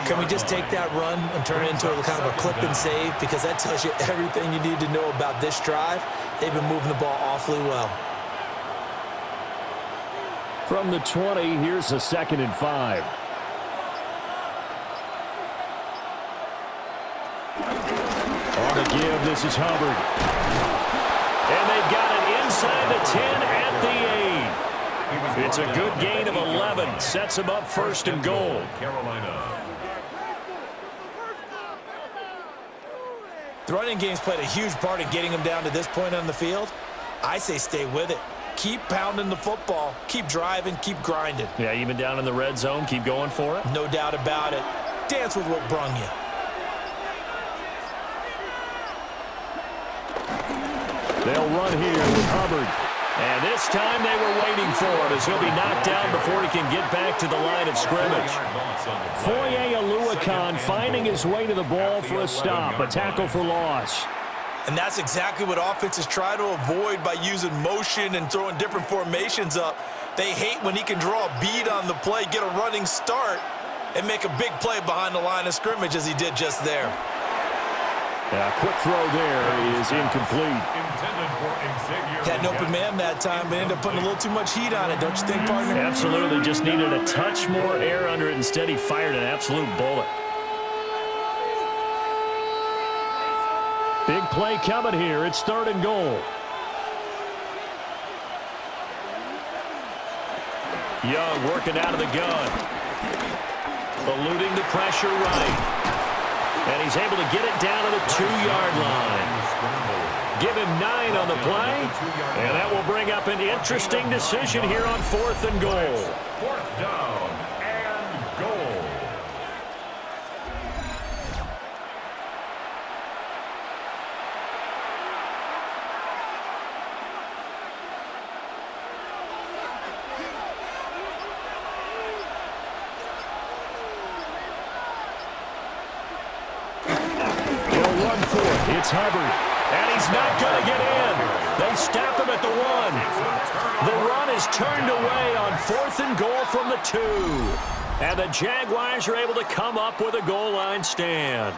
Can we just take that run and turn it into a kind of a clip and save? Because that tells you everything you need to know about this drive. They've been moving the ball awfully well. From the 20, here's a 2nd and 5. On the give, this is Hubbard. And they've got it inside the 10 at the 8. It's a good gain of 11. Sets them up 1st and goal. The running game's played a huge part in getting them down to this point on the field. I say stay with it. Keep pounding the football. Keep driving. Keep grinding. Yeah, even down in the red zone, keep going for it. No doubt about it. Dance with what brung you. They'll run here with Hubbard. And this time they were waiting for him as he'll be knocked down before he can get back to the line of scrimmage. Foye Oluwakan finding his way to the ball for a stop, a tackle for loss. And that's exactly what offenses try to avoid by using motion and throwing different formations up. They hate when he can draw a bead on the play, get a running start, and make a big play behind the line of scrimmage as he did just there. A quick throw there is incomplete. Had an open man that time, but ended up putting a little too much heat on it, don't you think, partner? Absolutely. Just needed a touch more air under it. Instead, he fired an absolute bullet. Big play coming here. It's 3rd and goal. Young working out of the gun. Eluding the pressure right. And he's able to get it down to the 2-yard line. Give him 9 on the play. And that will bring up an interesting decision here on 4th and goal. 4th down and goal. It's Hubbard, and he's not going to get in. They stop him at the 1. The run is turned away on 4th and goal from the 2. And the Jaguars are able to come up with a goal line stand.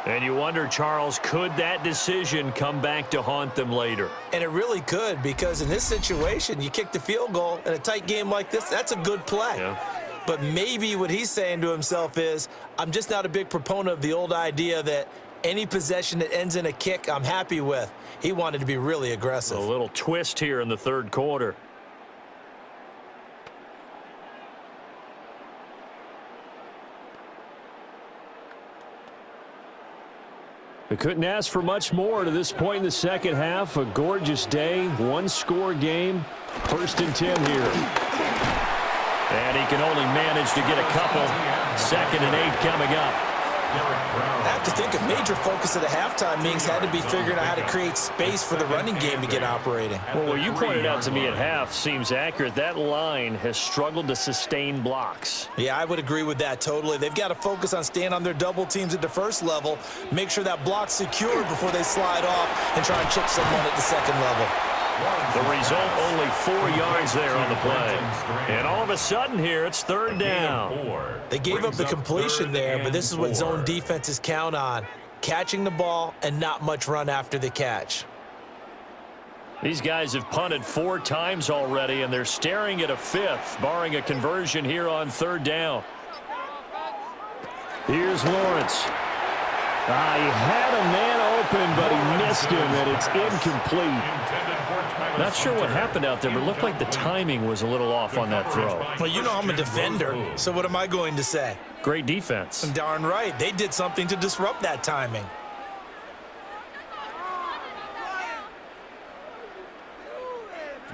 And you wonder, Charles, could that decision come back to haunt them later? And it really could, because in this situation, you kick the field goal in a tight game like this, that's a good play. Yeah. But maybe what he's saying to himself is, I'm just not a big proponent of the old idea that any possession that ends in a kick, I'm happy with. He wanted to be really aggressive. A little twist here in the 3rd quarter. They couldn't ask for much more to this point in the 2nd half. A gorgeous day, 1-score game. 1st and 10 here. And he can only manage to get a couple. 2nd and 8 coming up. I have to think a major focus of the halftime meetings had to be figuring out how to create space for the running game to get operating. Well, what you pointed out to me at half seems accurate. That line has struggled to sustain blocks. Yeah, I would agree with that totally. They've got to focus on staying on their double teams at the first level, make sure that block's secured before they slide off and try and chip someone at the second level. The result, only 4 yards there on the play. And all of a sudden here, it's 3rd down. They gave up the completion there, but this is what zone defenses count on. Catching the ball and not much run after the catch. These guys have punted 4 times already, and they're staring at a 5th, barring a conversion here on 3rd down. Here's Lawrence. He had a man open, but he missed him, and it's incomplete. Not sure what happened out there, but it looked like the timing was a little off on that throw. Well, you know I'm a defender, so what am I going to say? Great defense. Darn right. They did something to disrupt that timing.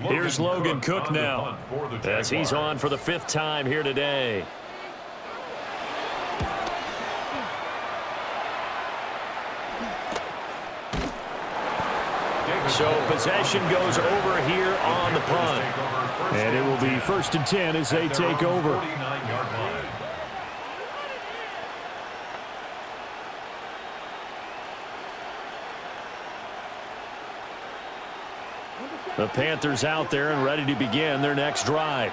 Here's Logan Cook now, as he's on for the 5th time here today. So possession goes over here on the punt. And it will be 1st and 10 as they take over. The Panthers out there and ready to begin their next drive.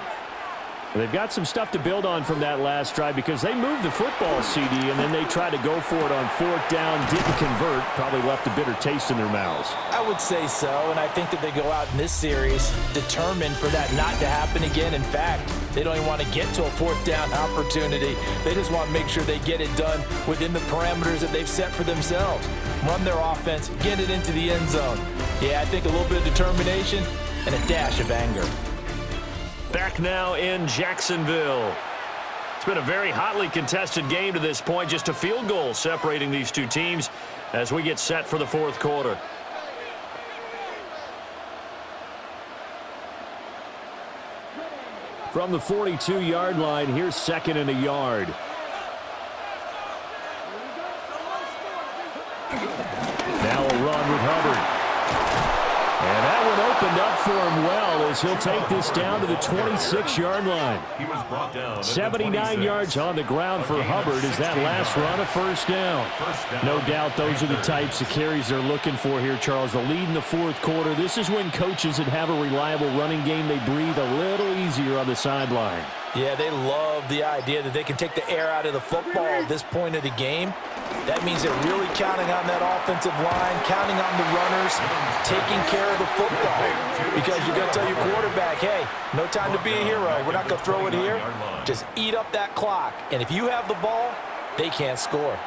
They've got some stuff to build on from that last drive because they moved the football, CD, and then they tried to go for it on 4th down, didn't convert, probably left a bitter taste in their mouths. I would say so, and I think that they go out in this series determined for that not to happen again. In fact, they don't even want to get to a 4th down opportunity. They just want to make sure they get it done within the parameters that they've set for themselves. Run their offense, get it into the end zone. Yeah, I think a little bit of determination and a dash of anger. Back now in Jacksonville. It's been a very hotly contested game to this point. Just a field goal separating these two teams as we get set for the 4th quarter. From the 42-yard line, here's 2nd and a yard. Now a run with Hubbard. And that one opened up for him well as he'll take this down to the 26-yard line. 79 yards on the ground for Hubbard as that last run a 1st down. No doubt those are the types of carries they're looking for here, Charles. The lead in the 4th quarter. This is when coaches that have a reliable running game, they breathe a little easier on the sideline. Yeah, they love the idea that they can take the air out of the football at this point of the game. That means they're really counting on that offensive line, counting on the runners, taking care of the football. Because you're going to tell your quarterback, hey, no time to be a hero. We're not going to throw it here. Just eat up that clock. And if you have the ball, they can't score.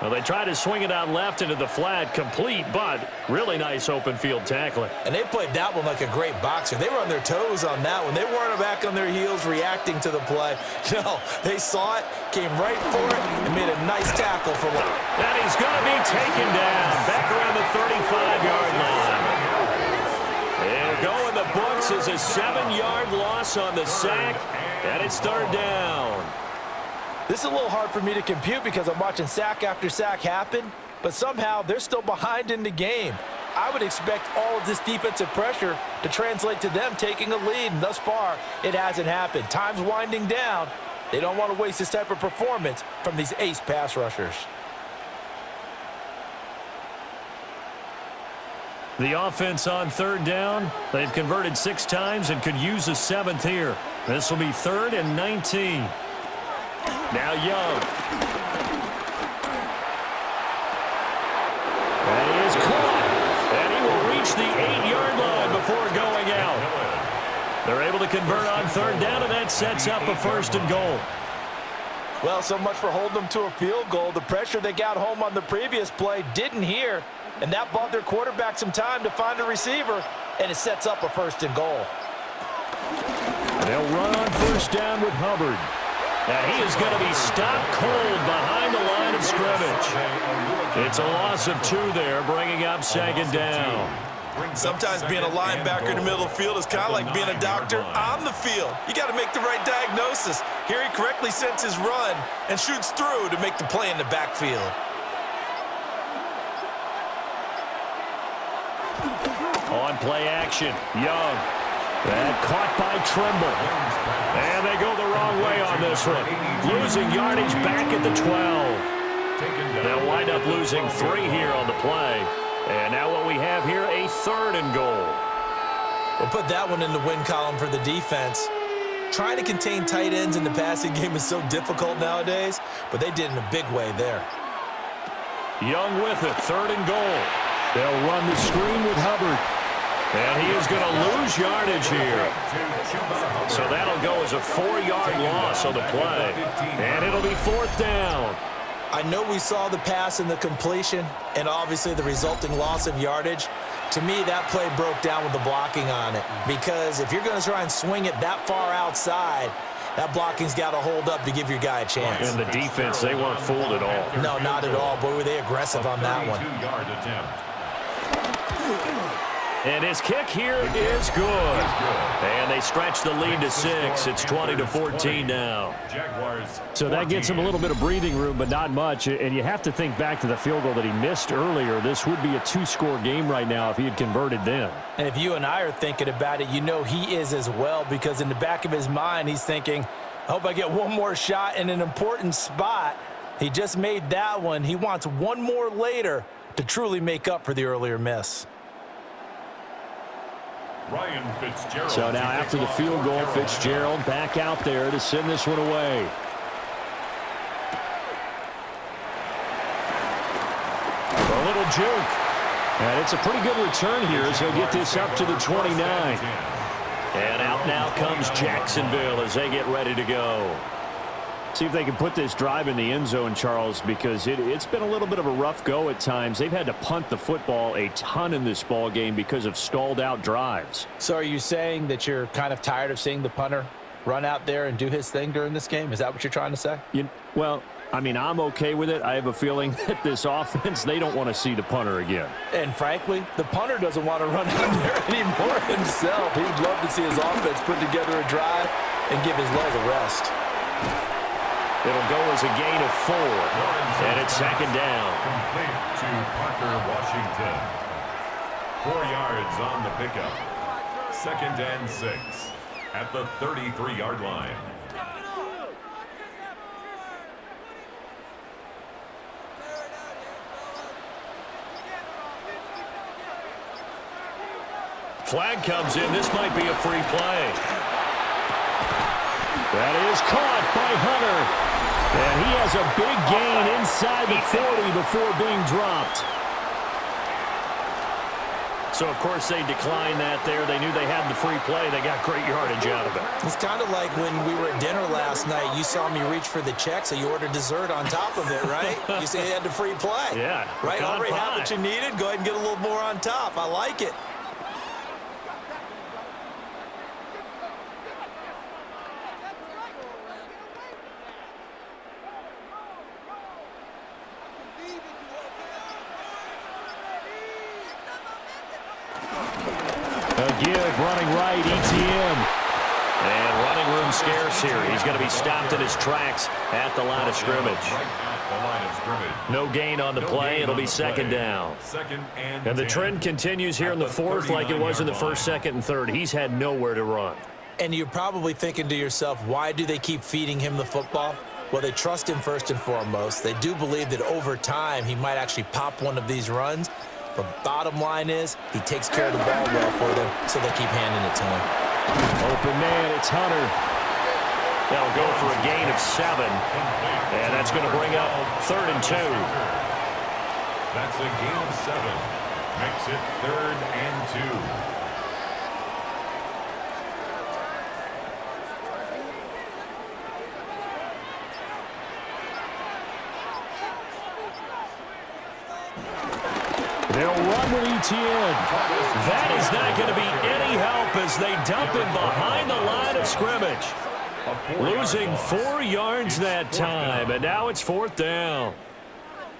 Well, they try to swing it out left into the flat, complete, but really nice open field tackling. And they played that one like a great boxer. They were on their toes on that one. They weren't back on their heels reacting to the play. No, they saw it, came right for it, and made a nice tackle for one. And he's going to be taken down back around the 35-yard line. They'll go in the books as a 7-yard loss on the sack, and it's 3rd down. This is a little hard for me to compute because I'm watching sack after sack happen, but somehow they're still behind in the game. I would expect all of this defensive pressure to translate to them taking a lead, and thus far, it hasn't happened. Time's winding down. They don't want to waste this type of performance from these ace pass rushers. The offense on 3rd down, they've converted 6 times and could use a 7th here. This will be 3rd and 19. Now Young. And he is caught. And he will reach the 8-yard line before going out. They're able to convert on 3rd down, and that sets up a 1st and goal. Well, so much for holding them to a field goal. The pressure they got home on the previous play didn't hear, and that bought their quarterback some time to find a receiver, and it sets up a 1st and goal. And they'll run on 1st down with Hubbard. And he is going to be stopped cold behind the line of scrimmage. It's a loss of 2 there, bringing up 2nd down. Sometimes being a linebacker in the middle of the field is kind of like being a doctor on the field. You got to make the right diagnosis. Here he correctly sets his run and shoots through to make the play in the backfield. On play action, Young. And caught by Trimble. And they go the wrong way on this one. Losing yardage back at the 12. They'll wind up losing 3 here on the play. And now what we have here, a 3rd and goal. We'll put that one in the win column for the defense. Trying to contain tight ends in the passing game is so difficult nowadays, but they did in a big way there. Young with it, 3rd and goal. They'll run the screen with Hubbard. And he is going to lose yardage here. So that'll go as a 4-yard loss on the play. And it'll be 4th down. I know we saw the pass and the completion and obviously the resulting loss of yardage. To me, that play broke down with the blocking on it. Because if you're going to try and swing it that far outside, that blocking's got to hold up to give your guy a chance. And the defense, they weren't fooled at all. No, not at all. Boy, were they aggressive on that one. And his kick here is good. And they stretch the lead to 6. It's 20-14 now. So that gets him a little bit of breathing room, but not much. And you have to think back to the field goal that he missed earlier. This would be a 2-score game right now if he had converted then. And if you and I are thinking about it, you know he is as well, because in the back of his mind, he's thinking, I hope I get one more shot in an important spot. He just made that one. He wants one more later to truly make up for the earlier miss. So now after the field goal, Fitzgerald back out there to send this one away. A little juke. And it's a pretty good return here as he'll get this up to the 29. And out now comes Jacksonville as they get ready to go. See if they can put this drive in the end zone, Charles, because it's been a little bit of a rough go at times. They've had to punt the football a ton in this ball game because of stalled out drives. So are you saying that you're kind of tired of seeing the punter run out there and do his thing during this game? Is that what you're trying to say? Well, I mean, I'm okay with it. I have a feeling that this offense, they don't want to see the punter again. And frankly, the punter doesn't want to run out there anymore himself. He'd love to see his offense put together a drive and give his leg a rest. It'll go as a gain of 4, and it's 2nd down. Complete to Parker Washington. 4 yards on the pickup. 2nd and 6 at the 33-yard line. Flag comes in. This might be a free play. That is caught by Hunter. And he has a big gain inside the 40 before being dropped. So, of course, they declined that there. They knew they had the free play. They got great yardage out of it. It's kind of like when we were at dinner last night. You saw me reach for the check, so you ordered dessert on top of it, right? You say you had the free play. Yeah. Right? Already have what you needed. Go ahead and get a little more on top. I like it. Give running right, ETN. And running room scarce here. He's going to be stopped in his tracks at the line of scrimmage. No gain on the play. It'll be 2nd down. And the trend continues here in the 4th like it was in the 1st, 2nd, and 3rd. He's had nowhere to run. And you're probably thinking to yourself, why do they keep feeding him the football? Well, they trust him first and foremost. They do believe that over time he might actually pop one of these runs. But bottom line is, he takes care of the ball well for them, so they'll keep handing it to him. Open man, it's Hunter. They'll go for a gain of 7. And that's going to bring up 3rd and 2. That's a gain of 7. Makes it 3rd and 2. They'll run with ETN. That is not going to be any help as they dump him behind the line of scrimmage. Losing 4 yards that time, and now it's 4th down.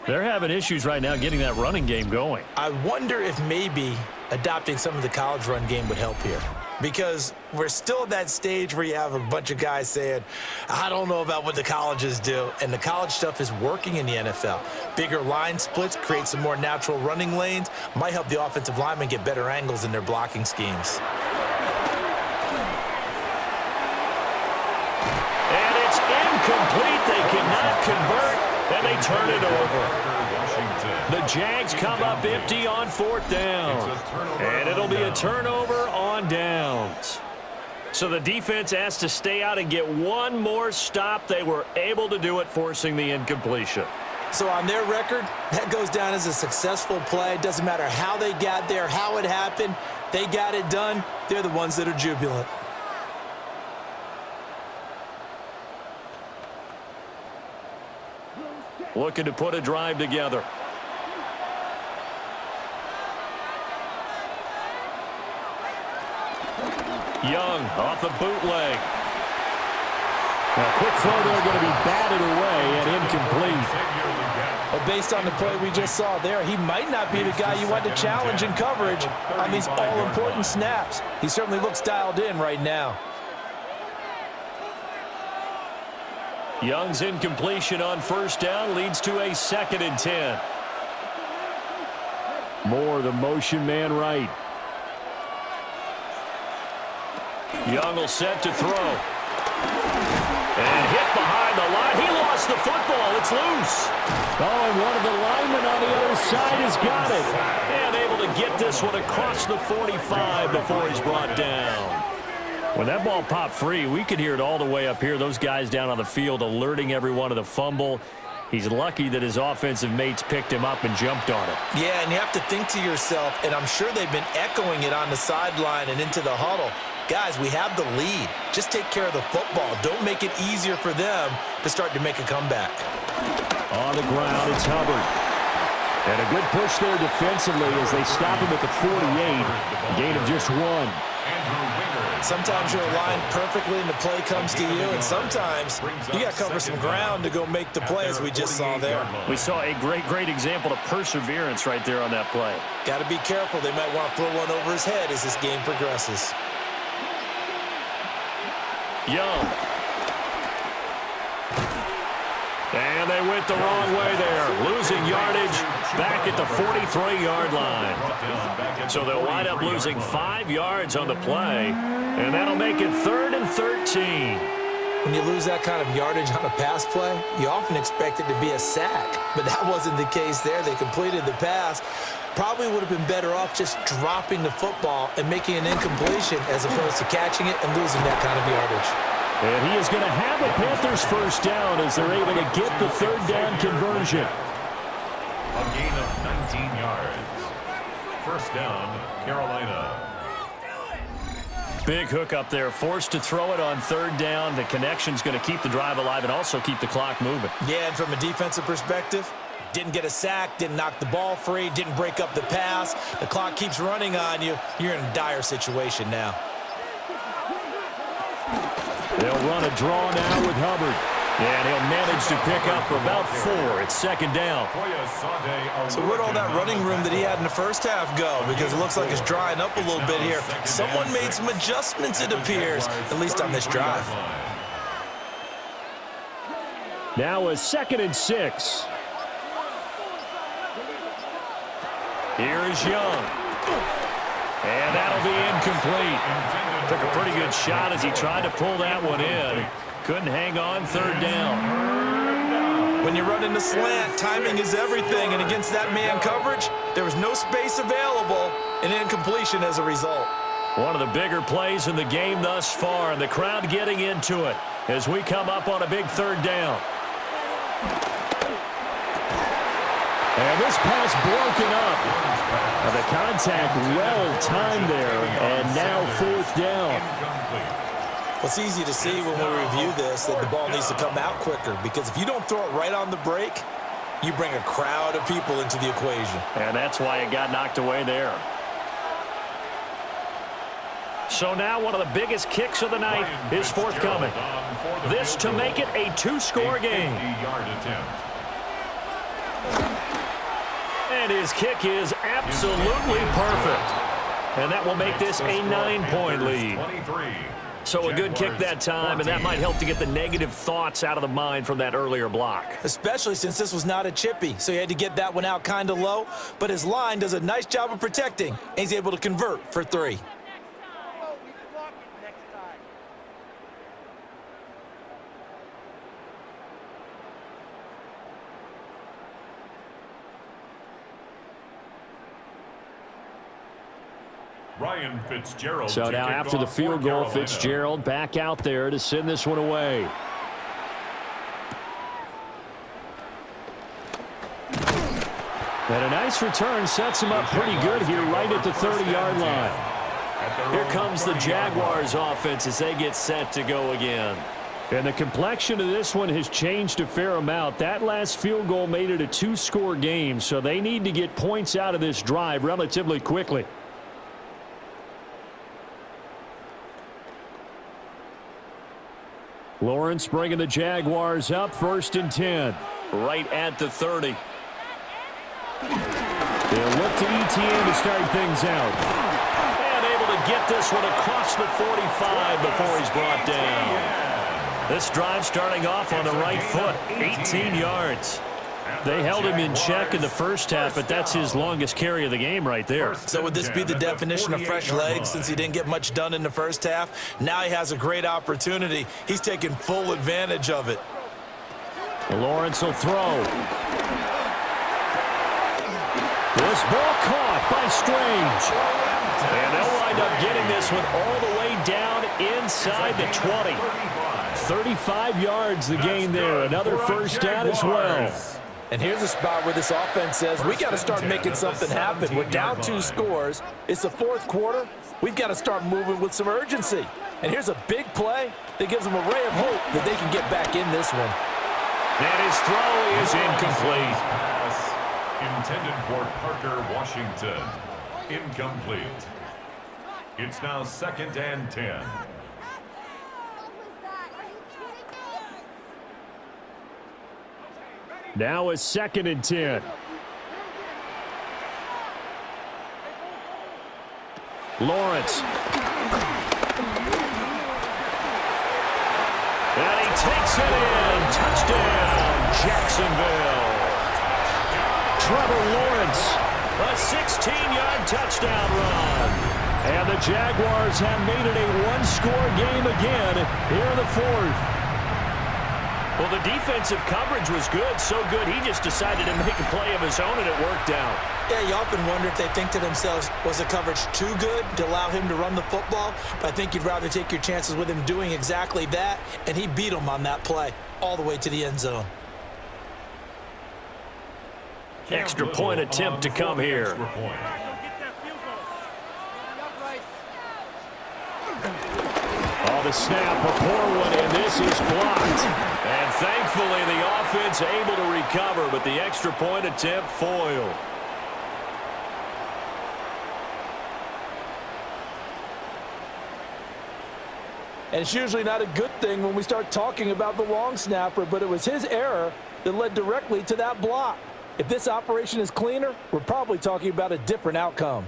They're having issues right now getting that running game going. I wonder if maybe adopting some of the college run game would help here. Because we're still at that stage where you have a bunch of guys saying, I don't know about what the colleges do. And the college stuff is working in the NFL. Bigger line splits, create some more natural running lanes, might help the offensive linemen get better angles in their blocking schemes. And it's incomplete. They cannot convert, and they turn it over. The Jags come up empty on 4th down. And it'll be a turnover on downs. So the defense has to stay out and get one more stop. They were able to do it, forcing the incompletion. So on their record, that goes down as a successful play. It doesn't matter how they got there, how it happened. They got it done. They're the ones that are jubilant. Looking to put a drive together. Young off the bootleg. A quick throw there, going to be batted away and incomplete. Well, based on the play we just saw there, he might not be the guy you want to challenge in coverage on these all-important snaps. He certainly looks dialed in right now. Young's incompletion on 1st down leads to a 2nd and 10. More the motion man right. Young will set to throw. And hit behind the line. He lost the football. It's loose. Oh, and one of the linemen on the other side has got it. And able to get this one across the 45 before he's brought down. When that ball popped free, we could hear it all the way up here. Those guys down on the field alerting everyone of the fumble. He's lucky that his offensive mates picked him up and jumped on it. Yeah, and you have to think to yourself, and I'm sure they've been echoing it on the sideline and into the huddle. Guys, we have the lead. Just take care of the football. Don't make it easier for them to start to make a comeback. On the ground, it's Hubbard. And a good push there defensively as they stop him at the 48. Gain of just 1. Sometimes you're aligned perfectly and the play comes to you, and sometimes you got to cover some ground to go make the play, as we just saw there. We saw a great example of perseverance right there on that play. Got to be careful. They might want to throw one over his head as this game progresses. Young. And they went the wrong way there. Losing yardage back at the 43-yard line. So they'll wind up losing 5 yards on the play. And that'll make it 3rd and 13. When you lose that kind of yardage on a pass play, you often expect it to be a sack. But that wasn't the case there. They completed the pass. Probably would have been better off just dropping the football and making an incompletion as opposed to catching it and losing that kind of yardage. And he is going to have the Panthers 1st down as they're able to get the 3rd down conversion. A gain of 19 yards. 1st down, Carolina. Big hook up there, forced to throw it on 3rd down. The connection's going to keep the drive alive and also keep the clock moving. Yeah, and from a defensive perspective, didn't get a sack, didn't knock the ball free, didn't break up the pass. The clock keeps running on you. You're in a dire situation now. They'll run a draw now with Hubbard. And he'll manage to pick up about 4. It's 2nd down. So where'd all that running room that he had in the first half go? Because it looks like it's drying up a little bit here. Someone made some adjustments, it appears, at least on this drive. Now a 2nd and 6. Here is Young. And that'll be incomplete. Took a pretty good shot as he tried to pull that one in. Couldn't hang on 3rd down. When you run into slant, timing is everything. And against that man coverage, there was no space available, and incompletion as a result. One of the bigger plays in the game thus far, and the crowd getting into it as we come up on a big 3rd down. And this pass broken up. And the contact well timed there, and now 4th down. Well, it's easy to see when we review this that the ball needs to come out quicker, because if you don't throw it right on the break, you bring a crowd of people into the equation. And that's why it got knocked away there. So now one of the biggest kicks of the night is forthcoming. This to make it a 2-score game. And his kick is absolutely perfect. And that will make this a 9-point lead. So a good kick that time, and that might help to get the negative thoughts out of the mind from that earlier block. Especially since this was not a chippy, so he had to get that one out kind of low. But his line does a nice job of protecting, and he's able to convert for 3. Ryan Fitzgerald. So now after the field goal, Fitzgerald back out there to send this one away. And a nice return sets him up pretty good here right at the 30-yard line. Here comes the Jaguars offense as they get set to go again. And the complexion of this one has changed a fair amount. That last field goal made it a 2-score game, so they need to get points out of this drive relatively quickly. Lawrence bringing the Jaguars up, 1st and 10. Right at the 30. They'll look to ETN to start things out. And able to get this one across the 45 before he's brought down. This drive starting off on the right foot, 18 yards. They held him in check in the first half, but that's his longest carry of the game right there. So would this be the definition of fresh legs since he didn't get much done in the first half? Now he has a great opportunity. He's taking full advantage of it. Lawrence will throw. This ball caught by Strange. And they'll wind up getting this one all the way down inside the 20. 35 yards the gain there. Another first down as well. And here's a spot where this offense says, we got to start making something happen. We're down 2 scores. It's the 4th quarter. We've got to start moving with some urgency. And here's a big play that gives them a ray of hope that they can get back in this one. And his throw is incomplete. Pass intended for Parker Washington. Incomplete. It's now 2nd and 10. Now it's 2nd and 10. Lawrence. And he takes it in. Touchdown, Jacksonville. Trevor Lawrence, a 16-yard touchdown run. And the Jaguars have made it a 1-score game again here in the 4th. Well, the defensive coverage was good, so good he just decided to make a play of his own, and it worked out. Yeah, you often wonder if they think to themselves, was the coverage too good to allow him to run the football? But I think you'd rather take your chances with him doing exactly that, and he beat him on that play all the way to the end zone. Extra point attempt to come here. Oh, the snap, a poor one, and this is blocked. And thankfully, the offense able to recover, but the extra point attempt foiled. And it's usually not a good thing when we start talking about the long snapper, but it was his error that led directly to that block. If this operation is cleaner, we're probably talking about a different outcome.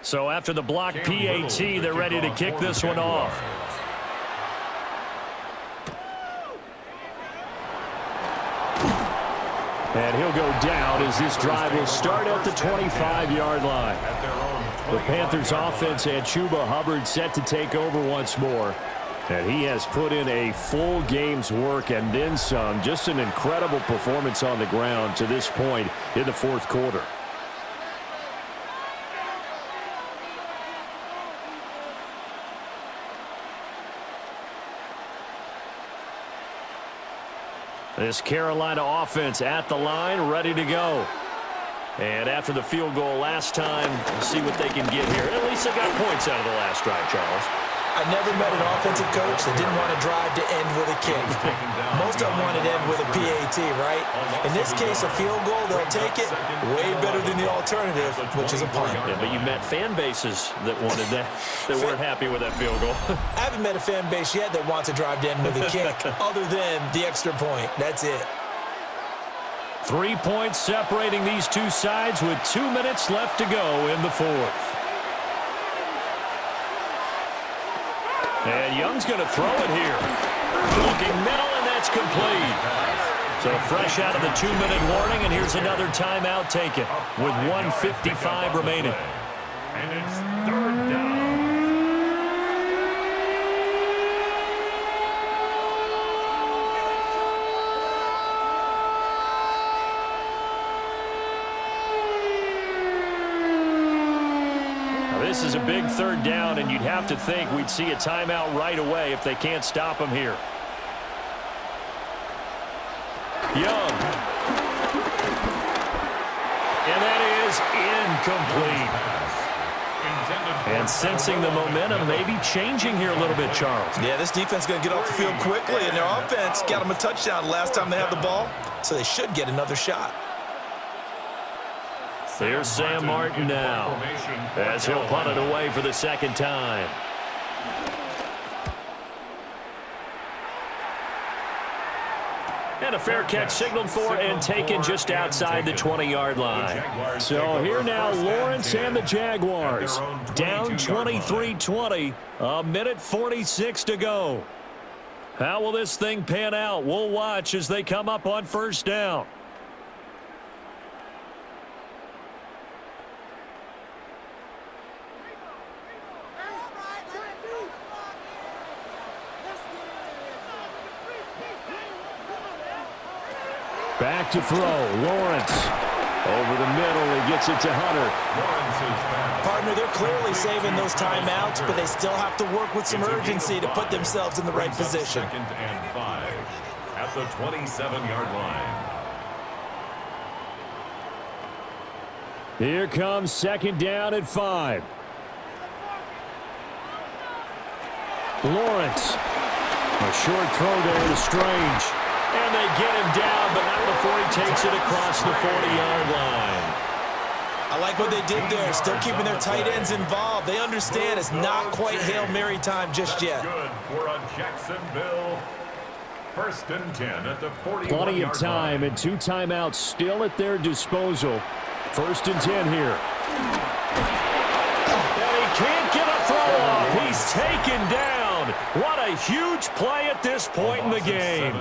So after the block PAT, they're ready to kick this one off. And he'll go down as this drive will start at the 25-yard line. The Panthers offense and Chuba Hubbard set to take over once more. And he has put in a full game's work and then some. Just an incredible performance on the ground to this point in the 4th quarter. This Carolina offense at the line, ready to go. And after the field goal last time, we'll see what they can get here. At least they got points out of the last drive, Charles. I never met an offensive coach that didn't want to drive to end with a kick. Most of them want to end with a PAT, right? In this case, a field goal, they'll take it way better than the alternative, which is a punt. Yeah, but you met fan bases that wanted that, that weren't happy with that field goal. I haven't met a fan base yet that wants to drive to end with a kick other than the extra point. That's it. 3 points separating these two sides with 2 minutes left to go in the fourth. And Young's going to throw it here. Looking middle, and that's complete. So fresh out of the 2-minute warning, and here's another timeout taken with 1:55 remaining. And it's third down. This is a big third down, and you'd have to think we'd see a timeout right away if they can't stop him here. Young. And that is incomplete. And sensing the momentum, maybe changing here a little bit, Charles. Yeah, this defense is going to get off the field quickly, and their offense got them a touchdown last time they had the ball, so they should get another shot. Here's Sam Martin now, as he'll punt it away for the second time. And a fair catch signaled for and taken just outside the 20-yard line. So here now, Lawrence and the Jaguars down 23-20, a minute 46 to go. How will this thing pan out? We'll watch as they come up on first down. Back to throw. Lawrence. Over the middle. He gets it to Hunter. Partner, they're clearly saving those timeouts, but they still have to work with some urgency to put themselves in the right position. Second and 5 at the 27-yard line. Here comes second down at 5. Lawrence. A short throw there to Strange. And they get him down, but not before he takes it across the 40-yard line. I like what they did there, still keeping their tight ends involved. They understand it's not quite Hail Mary time just yet. Good for a Jacksonville. First and 10 at the 41-yard line. Plenty of time and 2 timeouts still at their disposal. First and 10 here. And he can't get a throw off. He's taken down. What a huge play at this point in the game.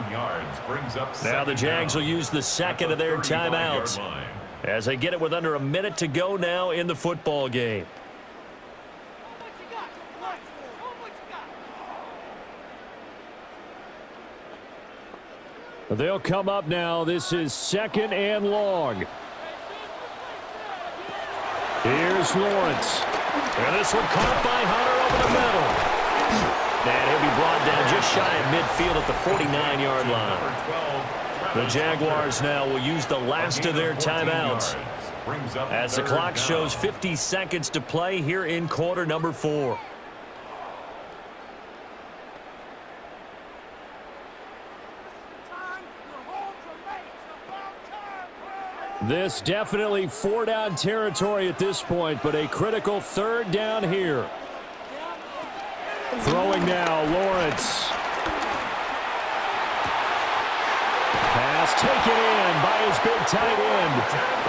Now the Jags will use the second of their timeouts as they get it with under a minute to go now in the football game. They'll come up now. This is second and long. Here's Lawrence. And this one caught by Hunter over the middle. And he'll be brought down just shy of midfield at the 49-yard line. The Jaguars now will use the last of their timeouts as the clock shows 50 seconds to play here in quarter number 4. This definitely 4-down territory at this point, but a critical third down here. Throwing now, Lawrence. Pass taken in by his big tight end.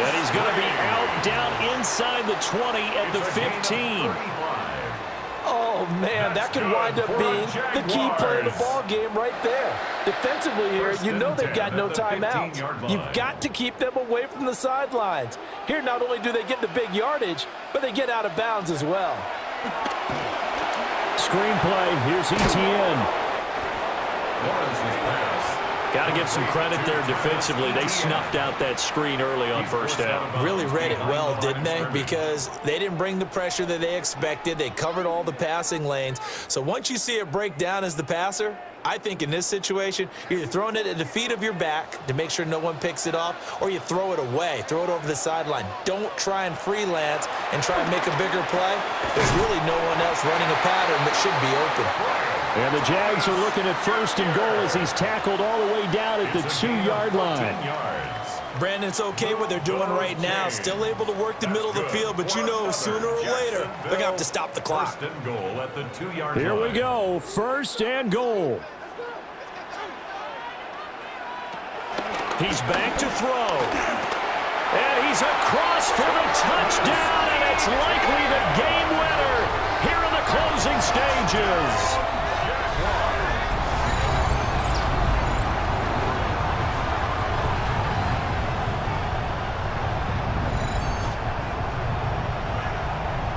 And he's going to be out down inside the 20 at the 15. Oh, man, that could wind up being the key play of the ball game right there. Defensively here, you know they've got no timeouts. You've got to keep them away from the sidelines. Here, not only do they get the big yardage, but they get out of bounds as well. Screenplay, here's ETN. Got to give some credit there defensively. They snuffed out that screen early on first down. Really read it well, didn't they? Because they didn't bring the pressure that they expected. They covered all the passing lanes. So once you see it break down as the passer, I think in this situation, you're either throwing it at the feet of your back to make sure no one picks it off, or you throw it away, throw it over the sideline. Don't try and freelance and try and make a bigger play. There's really no one else running a pattern that should be open. And the Jags are looking at 1st and goal as he's tackled all the way down at the 2-yard line. Brandon, it's okay what they're doing right now. Still able to work the middle of the field, but you know sooner or later they're going to have to stop the clock. 1st and goal at the 2-yard line. Here we go, 1st and goal. He's back to throw. And he's across for the touchdown, and it's likely the game winner here in the closing stages.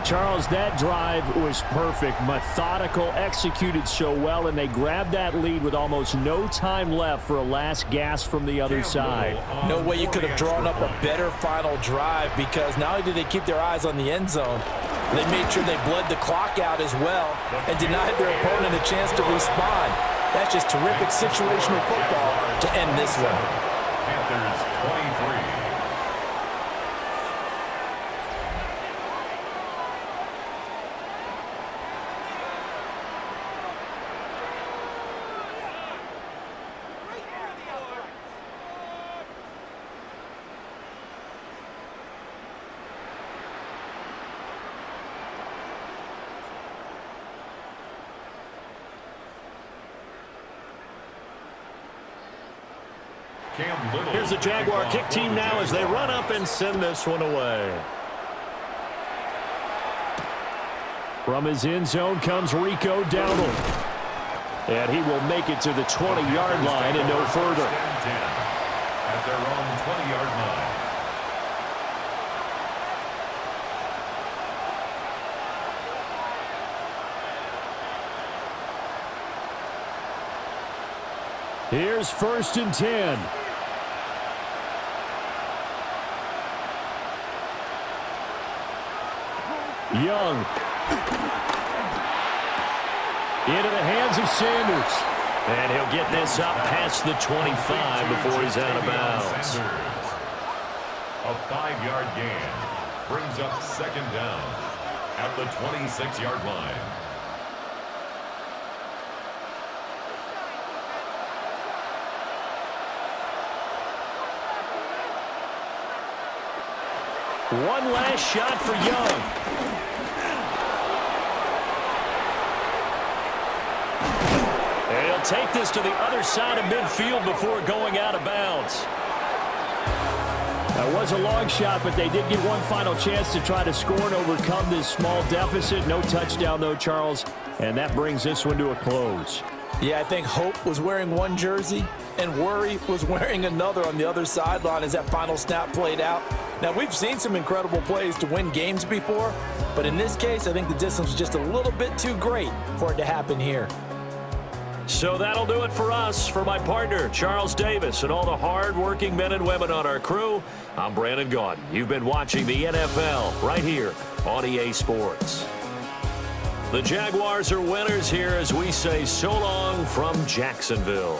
Charles, that drive was perfect, methodical, executed so well, and they grabbed that lead with almost no time left for a last gasp from the other side. No way you could have drawn up a better final drive, because not only did they keep their eyes on the end zone, they made sure they bled the clock out as well and denied their opponent a chance to respond. That's just terrific situational football to end this one. Panthers 23. Here's the Jaguar kick team now as they run up and send this one away. From his end zone comes Rico Dowdle. And he will make it to the 20-yard line and no further. At their own 20-yard line. Here's 1st and 10. Young. Into the hands of Sanders. And he'll get this up past the 25 before he's out of bounds. A 5-yard gain brings up 2nd down at the 26-yard line. One last shot for Young. And he'll take this to the other side of midfield before going out of bounds. That was a long shot, but they did get one final chance to try to score and overcome this small deficit. No touchdown, though, Charles, and that brings this one to a close. Yeah, I think Hope was wearing one jersey and Worry was wearing another on the other sideline as that final snap played out. Now, we've seen some incredible plays to win games before, but in this case, I think the distance was just a little bit too great for it to happen here. So that'll do it for us. For my partner, Charles Davis, and all the hard-working men and women on our crew, I'm Brandon Gaudin. You've been watching the NFL right here on EA Sports. The Jaguars are winners here as we say so long from Jacksonville.